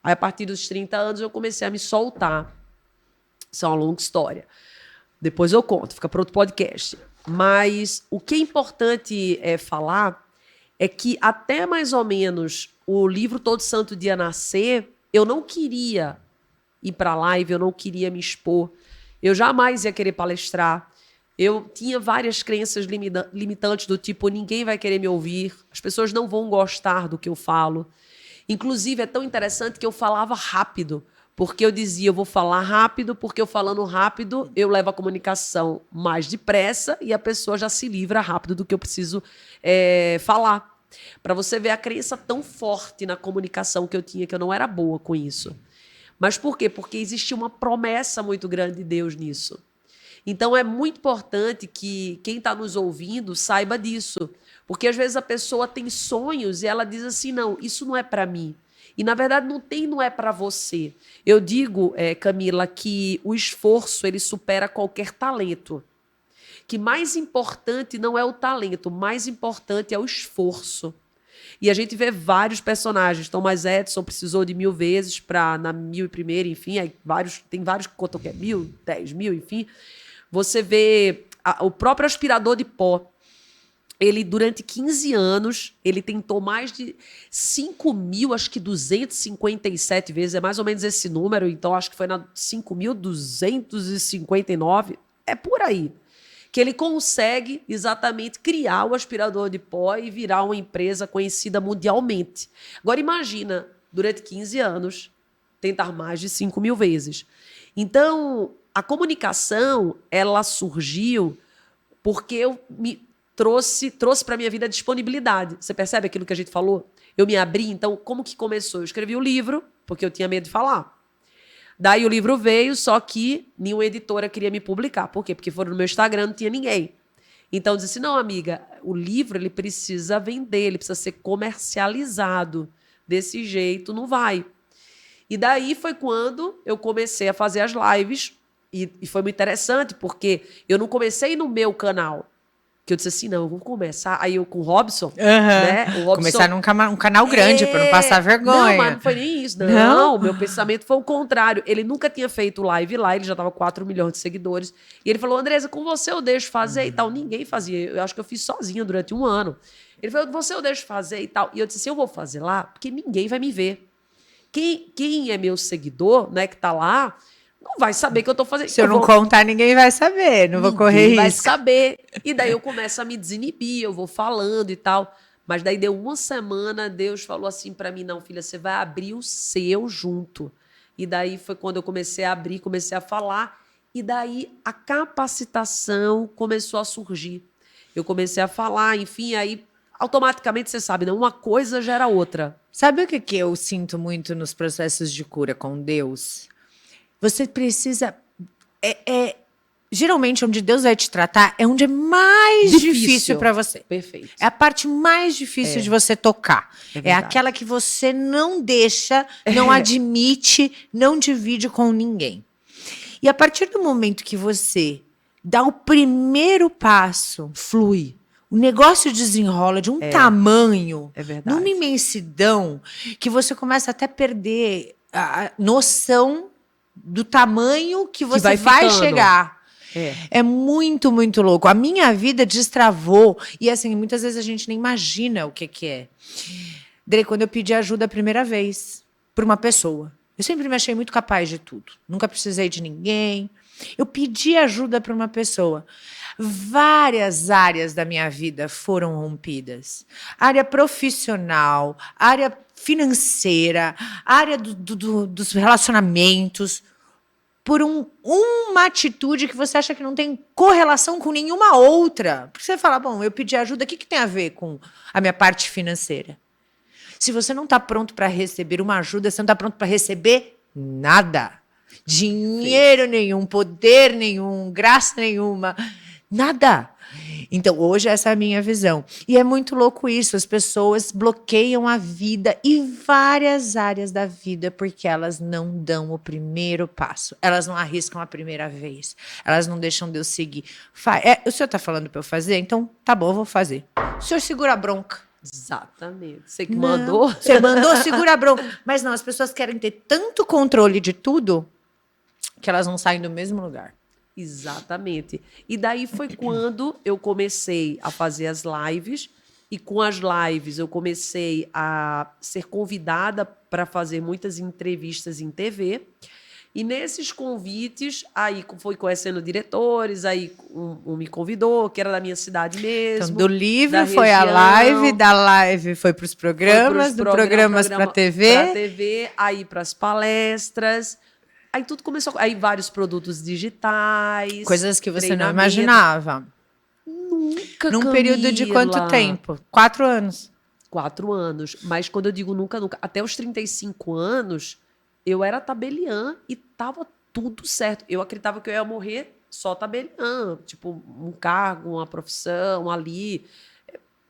Aí, a partir dos 30 anos, eu comecei a me soltar. Isso é uma longa história. Depois eu conto, fica para outro podcast. Mas o que é importante falar é que até mais ou menos o livro Todo Santo Dia nascer, eu não queria ir para live, eu não queria me expor, eu jamais ia querer palestrar. Eu tinha várias crenças limitantes do tipo, ninguém vai querer me ouvir, as pessoas não vão gostar do que eu falo. Inclusive, é tão interessante que eu falava rápido, porque eu dizia, eu vou falar rápido, porque eu falando rápido, eu levo a comunicação mais depressa e a pessoa já se livra rápido do que eu preciso falar. Para você ver a crença tão forte na comunicação que eu tinha, que eu não era boa com isso. Mas por quê? Porque existia uma promessa muito grande de Deus nisso. Então, é muito importante que quem está nos ouvindo saiba disso. Porque, às vezes, a pessoa tem sonhos e ela diz assim, não, isso não é para mim. E, na verdade, não é para você. Eu digo, Camila, que o esforço, ele supera qualquer talento. Que mais importante não é o talento, mais importante é o esforço. E a gente vê vários personagens. Thomas Edison precisou de 1000 vezes para na 1001ª, enfim, tem vários que contam que é 1000, 10.000, enfim. Você vê o próprio aspirador de pó. Ele, durante 15 anos, ele tentou mais de 5.000, acho que 257 vezes, é mais ou menos esse número, então acho que foi na 5.259, é por aí, que ele consegue exatamente criar o aspirador de pó e virar uma empresa conhecida mundialmente. Agora imagina, durante 15 anos, tentar mais de 5.000 vezes. Então, a comunicação, ela surgiu porque eu trouxe para a minha vida a disponibilidade. Você percebe aquilo que a gente falou? Eu me abri, então, como que começou? Eu escrevi o livro, porque eu tinha medo de falar. Daí o livro veio, só que nenhuma editora queria me publicar. Por quê? Porque foram no meu Instagram, não tinha ninguém. Então eu disse, não, amiga, o livro ele precisa vender, ele precisa ser comercializado. Desse jeito não vai. E daí foi quando eu comecei a fazer as lives, e foi muito interessante, porque eu não comecei no meu canal. Que eu disse assim, não, eu vou começar. Aí eu com o Robson, né? O Robson, começar num canal grande para não passar vergonha. Não, mas não foi nem isso. Não, meu pensamento foi o contrário. Ele nunca tinha feito live lá, ele já tava 4 milhões de seguidores. E ele falou, Andresa, com você eu deixo fazer e tal. Ninguém fazia. Eu acho que eu fiz sozinha durante 1 ano. Ele falou, você eu deixo fazer e tal. E eu disse assim, eu vou fazer lá, porque ninguém vai me ver. Quem é meu seguidor, né, que tá lá, não vai saber que eu tô fazendo. Se eu não contar, ninguém vai saber. Não vou correr risco. Ninguém vai saber. E daí eu começo a me desinibir, eu vou falando e tal. Mas daí deu 1 semana, Deus falou assim pra mim, não, filha, você vai abrir o seu junto. E daí foi quando eu comecei a abrir, comecei a falar. E daí a capacitação começou a surgir. Eu comecei a falar, enfim, aí automaticamente você sabe, né? Uma coisa gera outra. Sabe o que eu sinto muito nos processos de cura com Deus? Você precisa... geralmente, onde Deus vai te tratar é onde é mais difícil para você. Perfeito. É a parte mais difícil de você tocar. É aquela que você não deixa, não admite, não divide com ninguém. E a partir do momento que você dá o primeiro passo, flui. O negócio desenrola de um tamanho, numa imensidão, que você começa até a perder a noção do tamanho que você vai chegar. É muito, muito louco. A minha vida destravou. E assim, muitas vezes a gente nem imagina o que é. Dre, quando eu pedi ajuda a primeira vez por uma pessoa, eu sempre me achei muito capaz de tudo. Nunca precisei de ninguém. Eu pedi ajuda para uma pessoa. Várias áreas da minha vida foram rompidas. Área profissional, área financeira, área dos relacionamentos, por uma atitude que você acha que não tem correlação com nenhuma outra. Porque você fala, bom, eu pedi ajuda, o que tem a ver com a minha parte financeira? Se você não está pronto para receber uma ajuda, você não está pronto para receber nada. Dinheiro nenhum, poder nenhum, graça nenhuma, nada. Então, hoje essa é a minha visão. E é muito louco isso, as pessoas bloqueiam a vida e várias áreas da vida porque elas não dão o primeiro passo. Elas não arriscam a primeira vez. Elas não deixam Deus seguir. O senhor está falando para eu fazer? Então, tá bom, eu vou fazer. O senhor segura a bronca. Exatamente. Você que mandou. Você mandou, segura a bronca. Mas não, as pessoas querem ter tanto controle de tudo que elas não saem do mesmo lugar. Exatamente. E daí foi quando eu comecei a fazer as lives E com as lives eu comecei a ser convidada para fazer muitas entrevistas em TV. E nesses convites, aí foi conhecendo diretores, aí um me convidou, que era da minha cidade mesmo. Então, do livro da foi a região. live, da live foi para os programas, do programas para a Para TV. TV, aí para as palestras. Aí tudo começou. Aí vários produtos digitais. Coisas que você não treinamento. imaginava. Nunca, Num período de quanto Camila. tempo? 4 anos. 4 anos. Mas quando eu digo nunca, nunca, até os 35 anos, eu era tabeliã e tava tudo certo. Eu acreditava que eu ia morrer só tabeliã. Tipo, um cargo, uma profissão ali.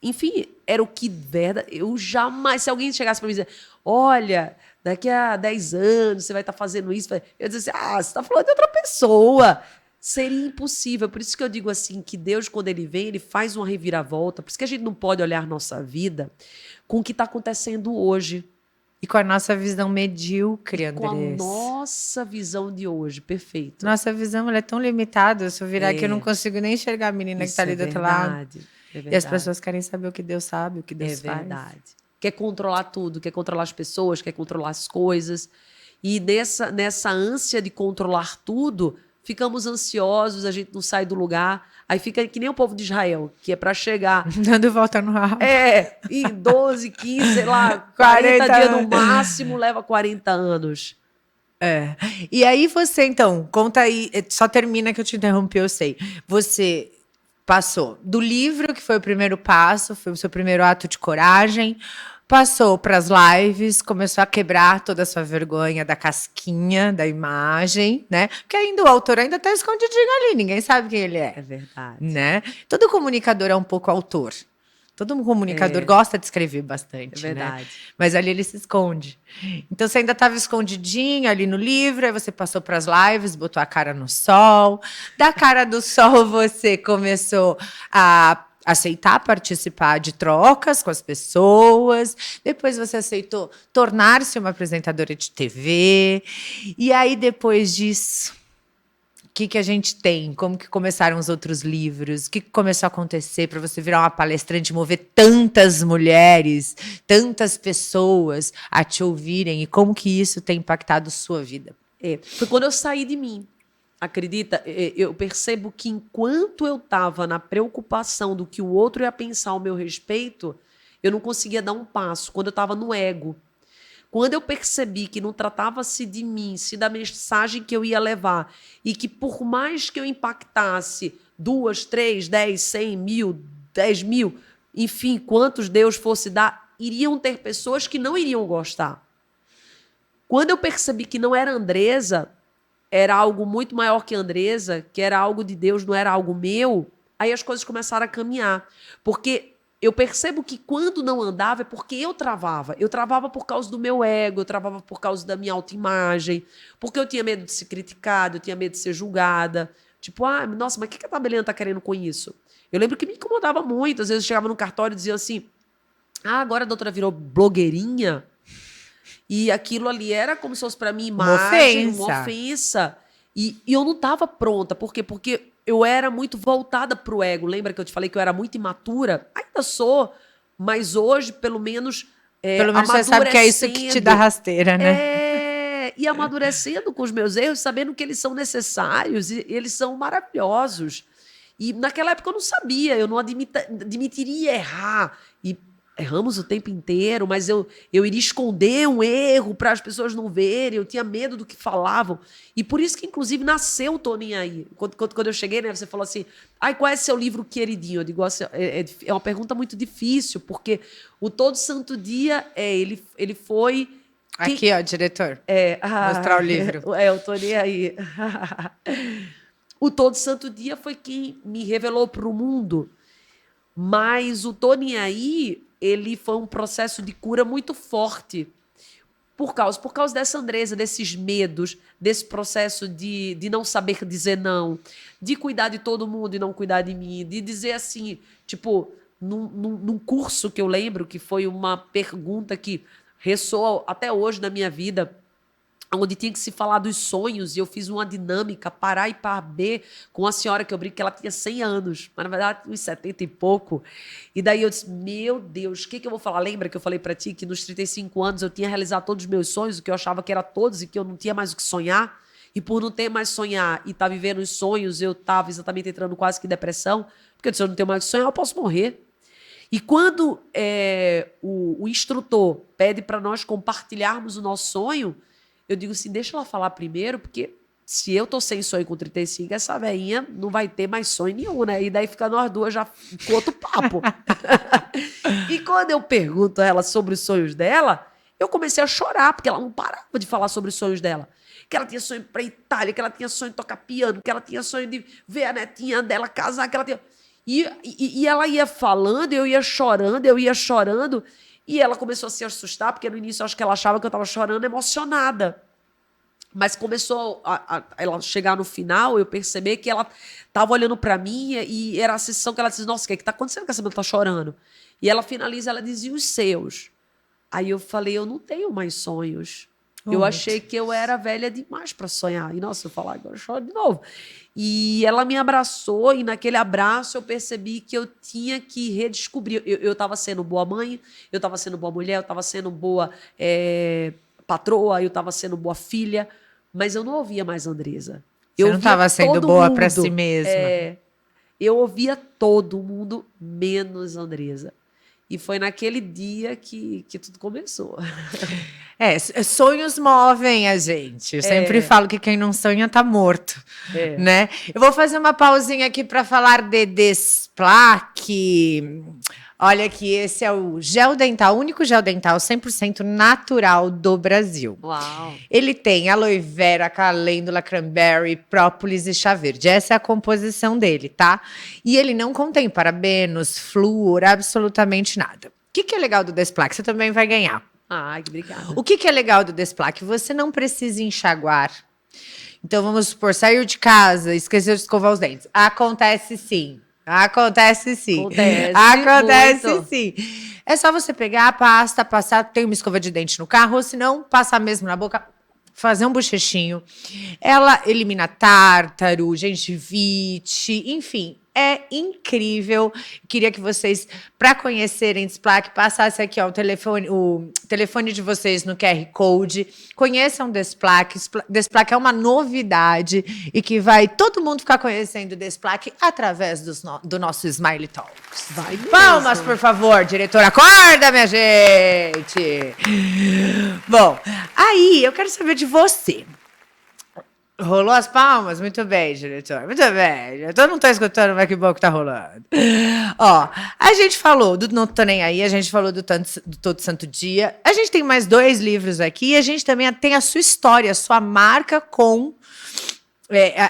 Enfim, era o que verdade. Eu jamais, se alguém chegasse para mim e dizer, olha, daqui a 10 anos você vai estar fazendo isso, eu dizia assim, você está falando de outra pessoa. Seria impossível. Por isso que eu digo assim, que Deus, quando ele vem, ele faz uma reviravolta. Por isso que a gente não pode olhar nossa vida com o que está acontecendo hoje. E com a nossa visão medíocre, Com a Andrés. nossa visão de hoje, perfeito. Nossa visão ela é tão limitada. Se eu virar aqui, eu não consigo nem enxergar a menina que Isso está ali é do outro lado. verdade. É verdade. E as pessoas querem saber o que Deus sabe, o que Deus faz. É verdade. Quer controlar tudo, quer controlar as pessoas, quer controlar as coisas. E nessa ânsia de controlar tudo, ficamos ansiosos, a gente não sai do lugar. Aí fica que nem o povo de Israel, que é para chegar. Dando volta no rabo. Em 12, 15, sei lá, 40 dias no máximo, leva 40 anos. E aí você, então, conta aí, só termina que eu te interrompi, eu sei. Você passou do livro, que foi o primeiro passo, foi o seu primeiro ato de coragem, passou para as lives, começou a quebrar toda a sua vergonha da casquinha, da imagem, né? Porque ainda o autor ainda está escondidinho ali, ninguém sabe quem ele é. É verdade. Né? Todo comunicador é um pouco autor. Todo comunicador gosta de escrever bastante, É verdade. né? Mas ali ele se esconde. Então você ainda estava escondidinho ali no livro, aí você passou para as lives, botou a cara no sol. Da cara do sol você começou a aceitar participar de trocas com as pessoas. Depois você aceitou tornar-se uma apresentadora de TV. E aí depois disso, o que a gente tem? Como que começaram os outros livros? O que começou a acontecer para você virar uma palestrante, mover tantas mulheres, tantas pessoas a te ouvirem? E como que isso tem impactado sua vida? Foi quando eu saí de mim. Acredita? Eu percebo que enquanto eu estava na preocupação do que o outro ia pensar ao meu respeito, eu não conseguia dar um passo. Quando eu estava no ego. Quando eu percebi que não tratava-se de mim, se da mensagem que eu ia levar, e que por mais que eu impactasse 2, 3, 10, 100 mil, 10 mil, enfim, quantos Deus fosse dar, iriam ter pessoas que não iriam gostar. Quando eu percebi que não era Andresa, era algo muito maior que Andresa, que era algo de Deus, não era algo meu, aí as coisas começaram a caminhar. Porque eu percebo que quando não andava é porque eu travava. Eu travava por causa do meu ego, eu travava por causa da minha autoimagem, porque eu tinha medo de ser criticada, eu tinha medo de ser julgada. Tipo, nossa, mas o que a tabeliana tá querendo com isso? Eu lembro que me incomodava muito. Às vezes eu chegava no cartório e dizia assim, agora a doutora virou blogueirinha. E aquilo ali era como se fosse para mim imagem, uma ofensa. E eu não estava pronta. Por quê? Porque eu era muito voltada pro ego. Lembra que eu te falei que eu era muito imatura? Ainda sou, mas hoje, pelo menos, pelo menos você sabe que é isso que te dá rasteira, né? E amadurecendo com os meus erros, sabendo que eles são necessários e eles são maravilhosos. E naquela época eu não sabia, eu não admitiria errar. E erramos o tempo inteiro, mas eu iria esconder um erro para as pessoas não verem, eu tinha medo do que falavam. E por isso que, inclusive, nasceu o Tô Nem Aí. Quando eu cheguei, né, você falou assim, qual é seu livro queridinho? Eu digo, é uma pergunta muito difícil, porque o Todo Santo Dia, ele foi... Aqui, ó, diretor. Mostrar o livro. O Tô Nem Aí. O Todo Santo Dia foi quem me revelou para o mundo. Mas o Tô Nem Aí, ele foi um processo de cura muito forte por causa dessa Andresa, desses medos, desse processo de não saber dizer não, de cuidar de todo mundo e não cuidar de mim, de dizer assim, tipo, num curso que eu lembro, que foi uma pergunta que ressoa até hoje na minha vida, onde tinha que se falar dos sonhos, e eu fiz uma dinâmica para A e para B com uma senhora que eu brinco que ela tinha 100 anos, mas na verdade uns 70 e pouco. E daí eu disse, meu Deus, o que eu vou falar? Lembra que eu falei para ti que nos 35 anos eu tinha realizado todos os meus sonhos, o que eu achava que era todos e que eu não tinha mais o que sonhar? E por não ter mais sonhar e estar vivendo os sonhos, eu estava exatamente entrando quase que em depressão, porque eu disse, eu não tenho mais o que sonhar, eu posso morrer. E quando o instrutor pede para nós compartilharmos o nosso sonho, eu digo assim, deixa ela falar primeiro, porque se eu tô sem sonho com 35, essa velhinha não vai ter mais sonho nenhum, né? E daí fica nós duas já com outro papo. E quando eu pergunto a ela sobre os sonhos dela, eu comecei a chorar, porque ela não parava de falar sobre os sonhos dela. Que ela tinha sonho para Itália, que ela tinha sonho de tocar piano, que ela tinha sonho de ver a netinha dela casar, que ela tinha... E ela ia falando, eu ia chorando, e ela começou a se assustar, porque no início eu acho que ela achava que eu estava chorando emocionada. Mas começou ela chegar no final, eu percebi que ela estava olhando para mim e era a sensação que ela disse, nossa, o que está acontecendo que essa mulher está chorando? E ela finaliza, ela dizia os seus. Aí eu falei, eu não tenho mais sonhos. Eu achei que eu era velha demais para sonhar. E, nossa, eu falar agora eu choro de novo. E ela me abraçou e naquele abraço eu percebi que eu tinha que redescobrir. Eu estava sendo boa mãe, eu estava sendo boa mulher, eu estava sendo boa patroa, eu estava sendo boa filha, mas eu não ouvia mais Andresa. Você não estava sendo boa para si mesma. Eu ouvia todo mundo, menos Andresa. E foi naquele dia que tudo começou. Sonhos movem a gente. Eu sempre falo que quem não sonha tá morto, né? Eu vou fazer uma pausinha aqui para falar de Desplaque. Olha que esse é o gel dental, o único gel dental 100% natural do Brasil. Uau! Ele tem aloe vera, calêndula, cranberry, própolis e chá verde. Essa é a composição dele, tá? E ele não contém parabenos, flúor, absolutamente nada. O que é legal do Desplaque? Você também vai ganhar. Ai, obrigada. O que é legal do Desplaque? Você não precisa enxaguar. Então, vamos supor, saiu de casa, esqueceu de escovar os dentes. Acontece sim. Acontece sim. Acontece muito. sim. É só você pegar a pasta, passar, tem uma escova de dente no carro, ou se não, passar mesmo na boca, fazer um bochechinho. Ela elimina tártaro, gengivite, enfim. É incrível. Queria que vocês, para conhecerem Desplaque, passassem aqui ó, o telefone de vocês no QR Code. Conheçam Desplaque. Desplaque é uma novidade e que vai todo mundo ficar conhecendo Desplaque através do nosso Smile Talks. Vai mesmo. Palmas, por favor, diretora. Acorda, minha gente! Bom, aí eu quero saber de você. Rolou as palmas? Muito bem, diretor. Muito bem. Eu não tô escutando, mas que bom que tá rolando. Ó, a gente falou do Não Tô Nem Aí, a gente falou do Todo Santo Dia. A gente tem mais 2 livros aqui e a gente também tem a sua história, a sua marca com...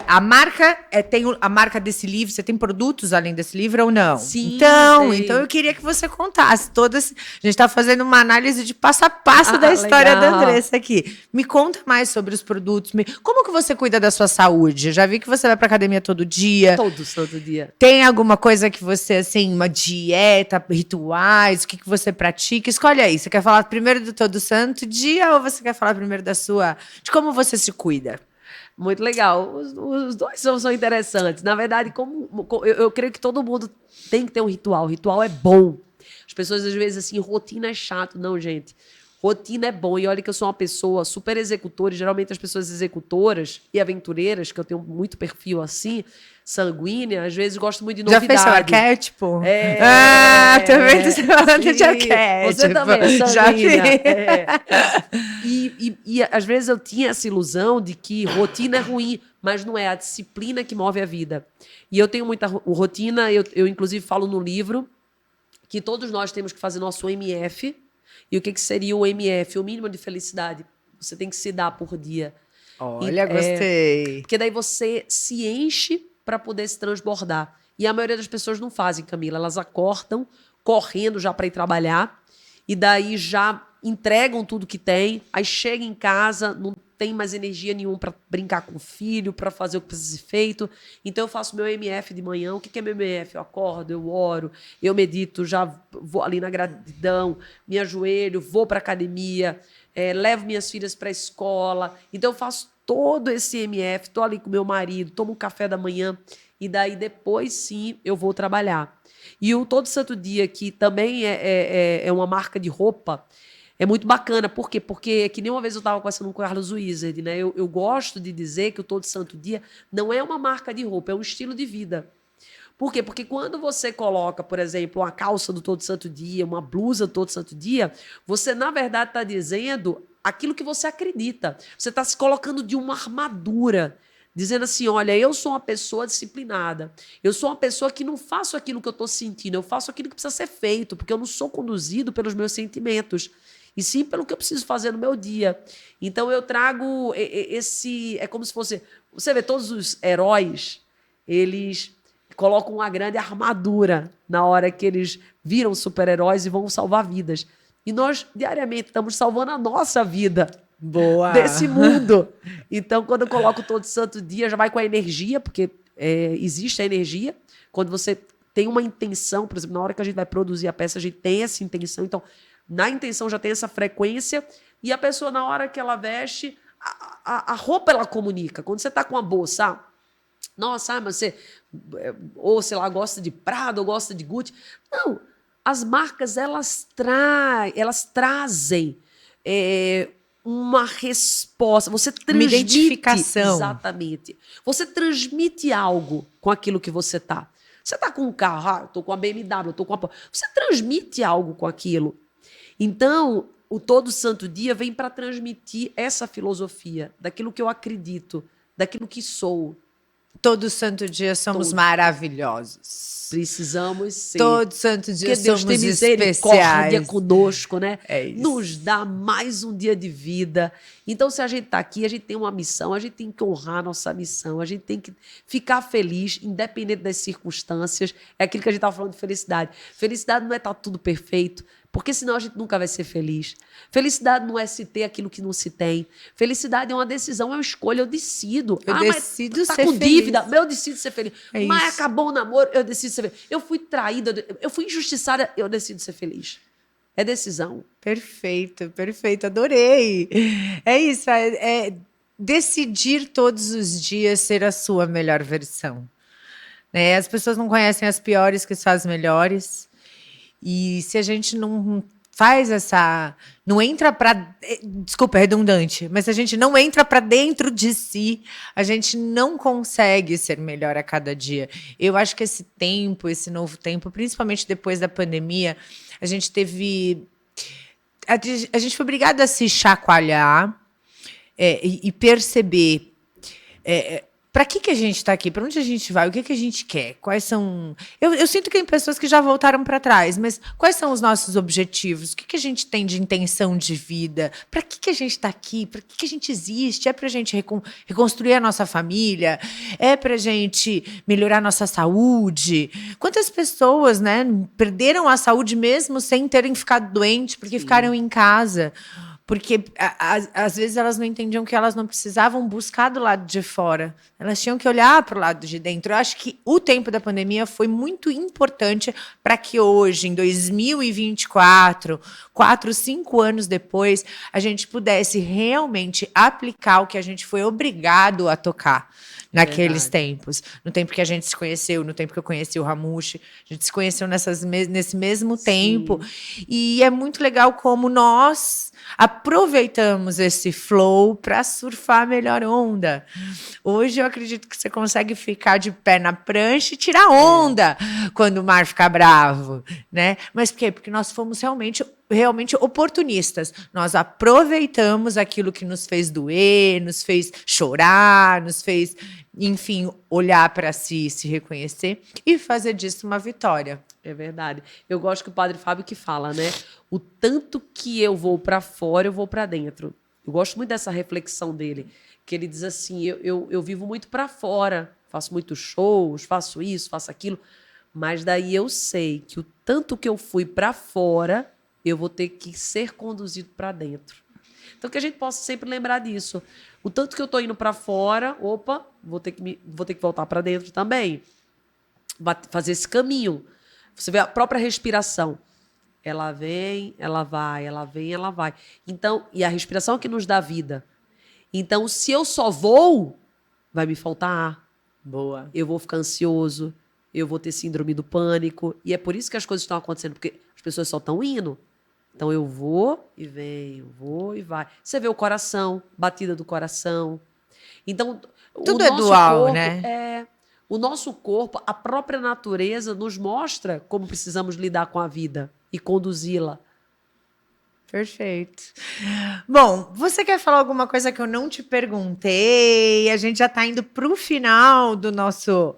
a marca tem a marca desse livro. Você tem produtos além desse livro ou não? Sim, então tem. eu queria que você contasse todas. A gente está fazendo uma análise de passo a passo da história legal. da Andressa aqui. Me conta mais sobre os produtos. Como que você cuida da sua saúde? Eu já vi que você vai para academia todo dia. Todo santo dia. Tem alguma coisa que você, assim, uma dieta, rituais, o que você pratica? Escolhe aí. Você quer falar primeiro do Todo Santo Dia ou você quer falar primeiro de como você se cuida? Muito legal. Os dois são interessantes. Na verdade, eu creio que todo mundo tem que ter um ritual. O ritual é bom. As pessoas, às vezes, assim, rotina é chato. Não, gente. Rotina é bom. E olha que eu sou uma pessoa super executora. E geralmente as pessoas executoras e aventureiras, que eu tenho muito perfil assim, sanguínea, às vezes gostam muito de novidade. Já fez seu arquétipo? Também tô falando de arquétipo. Você também é sanguínea. Já fiz. E às vezes eu tinha essa ilusão de que rotina é ruim, mas não é a disciplina que move a vida. E eu tenho muita rotina, eu inclusive falo no livro que todos nós temos que fazer nosso MF. E o que seria o MF? O mínimo de felicidade. Você tem que se dar por dia. Olha, gostei. Porque daí você se enche para poder se transbordar. E a maioria das pessoas não fazem, Camila. Elas acordam correndo já para ir trabalhar. E daí já entregam tudo que tem. Aí chega em casa, não tem mais energia nenhuma para brincar com o filho, para fazer o que precisa ser feito. Então eu faço meu MF de manhã. O que é meu MF? Eu acordo, eu oro, eu medito, já vou ali na gratidão, me ajoelho, vou para academia, levo minhas filhas para a escola. Então eu faço todo esse MF, estou ali com meu marido, tomo um café da manhã e daí depois sim eu vou trabalhar. E o Todo Santo Dia, que também é uma marca de roupa, é muito bacana. Por quê? Porque, que nem uma vez eu estava conversando com o Carlos Wizard, né? Eu gosto de dizer que o Todo Santo Dia não é uma marca de roupa, é um estilo de vida. Por quê? Porque quando você coloca, por exemplo, uma calça do Todo Santo Dia, uma blusa do Todo Santo Dia, você, na verdade, está dizendo aquilo que você acredita. Você está se colocando de uma armadura, dizendo assim, olha, eu sou uma pessoa disciplinada, eu sou uma pessoa que não faço aquilo que eu estou sentindo, eu faço aquilo que precisa ser feito, porque eu não sou conduzido pelos meus sentimentos, e sim pelo que eu preciso fazer no meu dia. Então eu trago esse... É como se fosse... Você vê, todos os heróis, eles colocam uma grande armadura na hora que eles viram super-heróis e vão salvar vidas. E nós, diariamente, estamos salvando a nossa vida. Boa! Desse mundo. Então, quando eu coloco Todo Santo Dia, já vai com a energia, porque existe a energia. Quando você tem uma intenção, por exemplo, na hora que a gente vai produzir a peça, a gente tem essa intenção. Então, na intenção já tem essa frequência. E a pessoa, na hora que ela veste, a roupa ela comunica. Quando você está com a bolsa, nossa, mas você, ou sei lá, gosta de Prada, ou gosta de Gucci. Não, as marcas, elas trazem uma resposta. Você transmite... Uma identificação. Exatamente. Você transmite algo com aquilo que você tá. Você tá com um carro, eu tô com a BMW, eu tô com a... Você transmite algo com aquilo. Então, o Todo Santo Dia vem para transmitir essa filosofia, daquilo que eu acredito, daquilo que sou. Todo santo dia somos maravilhosos. Precisamos ser. Todo santo dia porque Deus somos tem misericórdia especiais. conosco, né? É isso. Nos dá mais um dia de vida. Então, se a gente está aqui, a gente tem uma missão, a gente tem que honrar a nossa missão, a gente tem que ficar feliz, independente das circunstâncias. É aquilo que a gente estava falando de felicidade. Felicidade não é estar tudo perfeito, porque senão a gente nunca vai ser feliz. Felicidade não é se ter aquilo que não se tem. Felicidade é uma decisão, é uma escolha. Eu decido. Eu decido mas tá ser com feliz. dívida, eu decido ser feliz. É mas isso. acabou o namoro, eu decido ser feliz. Eu fui traída, eu fui injustiçada, eu decido ser feliz. É decisão. Perfeito, perfeito. Adorei. É isso, é decidir todos os dias ser a sua melhor versão. Né? As pessoas não conhecem as piores que são as melhores. E se a gente não faz essa... Não entra para... Desculpa, é redundante. Mas se a gente não entra para dentro de si, a gente não consegue ser melhor a cada dia. Eu acho que esse tempo, esse novo tempo, principalmente depois da pandemia, a gente teve... A gente foi obrigado a se chacoalhar e perceber... para que a gente está aqui? Para onde a gente vai? O que a gente quer? Quais são... Eu sinto que tem pessoas que já voltaram para trás, mas quais são os nossos objetivos? O que a gente tem de intenção de vida? Para que a gente está aqui? Para que a gente existe? É para a gente reconstruir a nossa família? É para a gente melhorar a nossa saúde? Quantas pessoas, né, perderam a saúde mesmo sem terem ficado doentes porque ficaram em casa? Porque, às vezes, elas não entendiam que elas não precisavam buscar do lado de fora. Elas tinham que olhar para o lado de dentro. Eu acho que o tempo da pandemia foi muito importante para que hoje, em 2024, 4, 5 anos depois, a gente pudesse realmente aplicar o que a gente foi obrigado a tocar naqueles tempos. No tempo que a gente se conheceu, no tempo que eu conheci o Ramushi, a gente se conheceu nesse mesmo tempo. E é muito legal como nós aproveitamos esse flow para surfar a melhor onda. Hoje eu acredito que você consegue ficar de pé na prancha e tirar onda quando o mar fica bravo, né? Mas por quê? Porque nós fomos realmente oportunistas. Nós aproveitamos aquilo que nos fez doer, nos fez chorar, nos fez, enfim, olhar para si, se reconhecer e fazer disso uma vitória. É verdade. Eu gosto que o Padre Fábio que fala, né? O tanto que eu vou para fora, eu vou para dentro. Eu gosto muito dessa reflexão dele, que ele diz assim, eu vivo muito para fora, faço muitos shows, faço isso, faço aquilo, mas daí eu sei que o tanto que eu fui para fora, eu vou ter que ser conduzido para dentro. Então, que a gente possa sempre lembrar disso. O tanto que eu tô indo para fora, opa, vou ter que voltar para dentro também. Fazer esse caminho. Você vê a própria respiração. Ela vem, ela vai, ela vem, ela vai. Então, e a respiração é que nos dá vida. Então, se eu só vou, vai me faltar ar. Boa. Eu vou ficar ansioso, eu vou ter síndrome do pânico. E é por isso que as coisas estão acontecendo, porque as pessoas só estão indo. Então, eu vou e venho, vou e vai. Você vê o coração, batida do coração. Então, Tudo o é nosso dual, corpo né? o nosso corpo, a própria natureza nos mostra como precisamos lidar com a vida e conduzi-la. Perfeito. Bom, você quer falar alguma coisa que eu não te perguntei? A gente já está indo para o final do nosso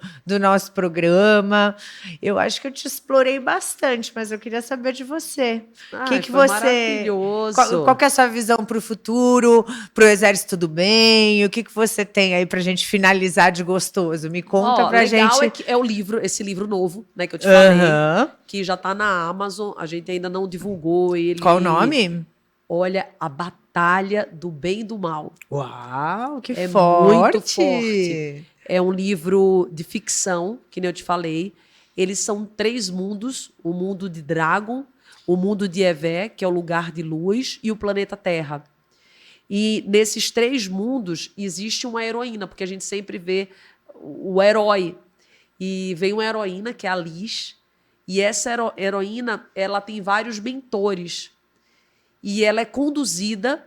programa. Eu acho que eu te explorei bastante, mas eu queria saber de você. Que Foi você, maravilhoso. qual que é a sua visão para o futuro, para o Exército do Bem? O que você tem aí para a gente finalizar de gostoso? Me conta para a gente. Legal é o livro, esse livro novo, né, que eu te falei, Aham. que já está na Amazon. A gente ainda não divulgou ele. Qual o nome? Olha, A Batalha do Bem e do Mal. Uau, que É forte! muito forte. É um livro de ficção, que nem eu te falei. Eles são 3 mundos: o mundo de Dragon, o mundo de Evé, que é o lugar de luz, e o planeta Terra. E nesses 3 mundos existe uma heroína, porque a gente sempre vê o herói. E vem uma heroína, que é a Liz, e essa heroína, ela tem vários mentores. E ela é conduzida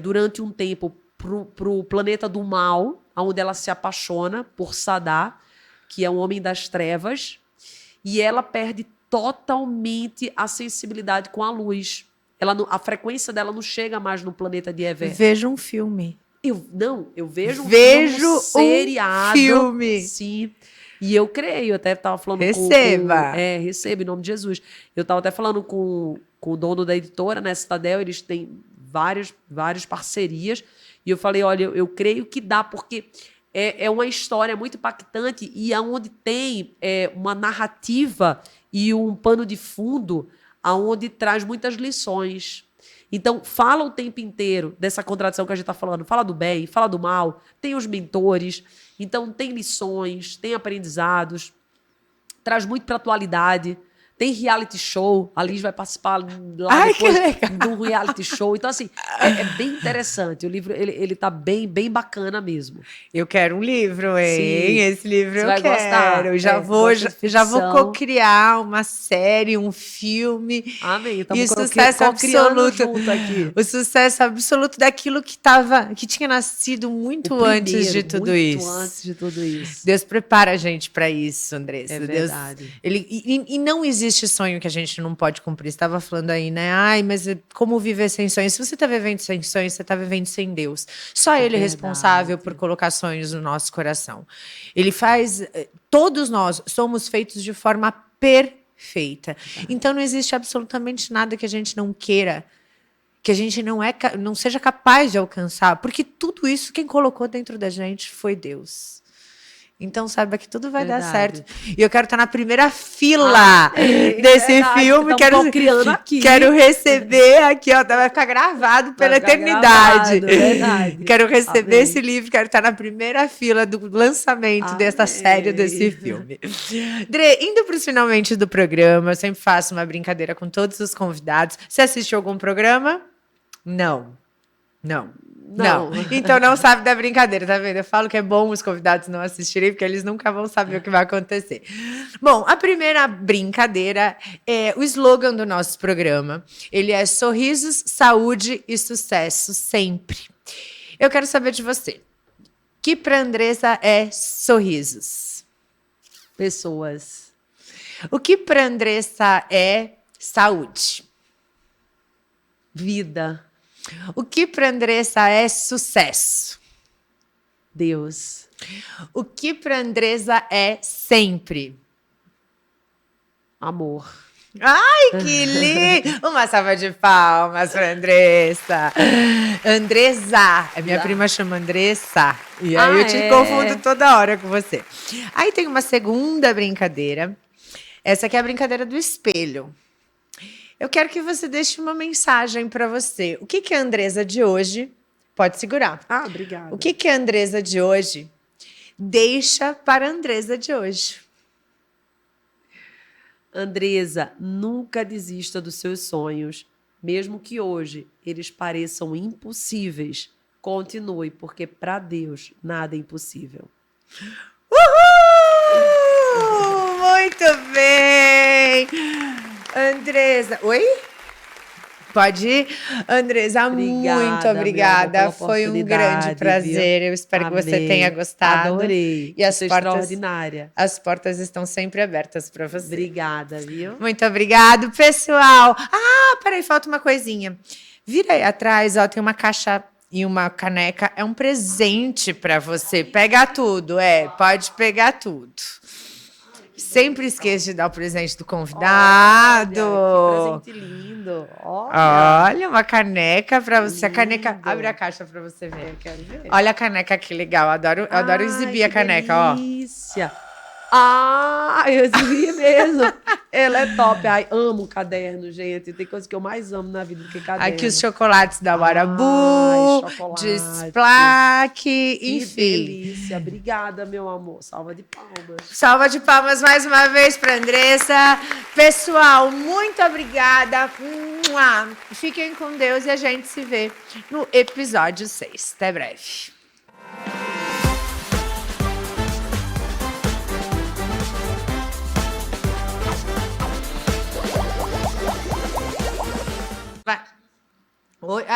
durante um tempo para o planeta do mal, onde ela se apaixona por Sadá, que é um homem das trevas, e ela perde totalmente a sensibilidade com a luz. A frequência dela não chega mais no planeta de Evé. Veja um filme. Eu vejo um seriado. filme. Sim. E eu creio, eu até estava falando Receba. Receba, em nome de Jesus. Eu estava até falando com o dono da editora, né, Citadel, eles têm várias parcerias, e eu falei, olha, eu creio que dá, porque é uma história muito impactante e aonde tem uma narrativa e um pano de fundo aonde traz muitas lições. Então, fala o tempo inteiro dessa contradição que a gente está falando. Fala do bem, fala do mal, tem os mentores. Então, tem lições, tem aprendizados, traz muito para a atualidade. Tem reality show, a Liz vai participar lá depois de um reality show. Então, assim, é bem interessante. O livro, ele tá bem bacana mesmo. Eu quero um livro, hein? Sim, esse livro eu quero. Gostar. Já vou co-criar uma série, um filme. Amém. E o sucesso absoluto junto aqui. O sucesso absoluto daquilo que tinha nascido muito antes de tudo isso. Muito antes de tudo isso. Deus prepara a gente para isso, Andressa. É verdade. E não existe sonho que a gente não pode cumprir. Você estava falando aí, né? Ai, mas como viver sem sonhos? Se você está vivendo sem sonhos, você está vivendo sem Deus. Só Ele é responsável por colocar sonhos no nosso coração. Ele faz... Todos nós somos feitos de forma perfeita. Então, não existe absolutamente nada que a gente não queira, que a gente não seja capaz de alcançar. Porque tudo isso, quem colocou dentro da gente foi Deus. Então, saiba que tudo vai dar certo. E eu quero estar na primeira fila desse filme. Quero receber aqui, ó. Vai ficar gravado pela eternidade. Quero receber esse livro. Quero estar na primeira fila do lançamento dessa série, desse filme. Dre, indo para os finalmente do programa, eu sempre faço uma brincadeira com todos os convidados. Você assistiu algum programa? Não. Então não sabe da brincadeira, tá vendo? Eu falo que é bom os convidados não assistirem, porque eles nunca vão saber o que vai acontecer. Bom, a primeira brincadeira é o slogan do nosso programa. Ele é sorrisos, saúde e sucesso sempre. Eu quero saber de você. Que para Andressa é sorrisos? Pessoas. O que para Andressa é saúde? Vida. O que para Andressa é sucesso? Deus. O que para Andressa é sempre? Amor. Ai, que lindo! Uma salva de palmas para Andressa. Andressa. A minha prima chama Andressa. E aí eu te confundo toda hora com você. Aí tem uma segunda brincadeira. Essa aqui é a brincadeira do espelho. eu quero que você deixe uma mensagem para você. O que a Andressa de hoje... Pode segurar. Ah, obrigada. O que a Andressa de hoje deixa para a Andressa de hoje? Andressa, nunca desista dos seus sonhos, mesmo que hoje eles pareçam impossíveis. Continue, porque para Deus nada é impossível. Uhul! Muito bem! Andressa, oi? Pode ir? Andressa, muito obrigada. Foi um grande prazer. Viu? Eu espero que você tenha gostado. Adorei. E as portas, extraordinária. As portas estão sempre abertas para você. Obrigada, viu? Muito obrigado, pessoal. Ah, peraí, falta uma coisinha. Vira aí atrás, ó, tem uma caixa e uma caneca. É um presente para você. Pega tudo, pode pegar tudo. Sempre esqueça de dar o presente do convidado. Olha, que presente lindo. Olha, uma caneca para você. A caneca, abre a caixa para você ver. Eu quero ver. Olha a caneca que legal. Eu adoro exibir a caneca, delícia. Eu exibia mesmo. Ela é top. Ai, amo caderno, gente. Tem coisa que eu mais amo na vida do que caderno. Aqui os chocolates da Marabu, Desplaque, enfim. Que delícia. Obrigada, meu amor. Salva de palmas. Salva de palmas mais uma vez para Andressa. Pessoal, muito obrigada. Fiquem com Deus e a gente se vê no episódio 6. Até breve. Vai. Oi.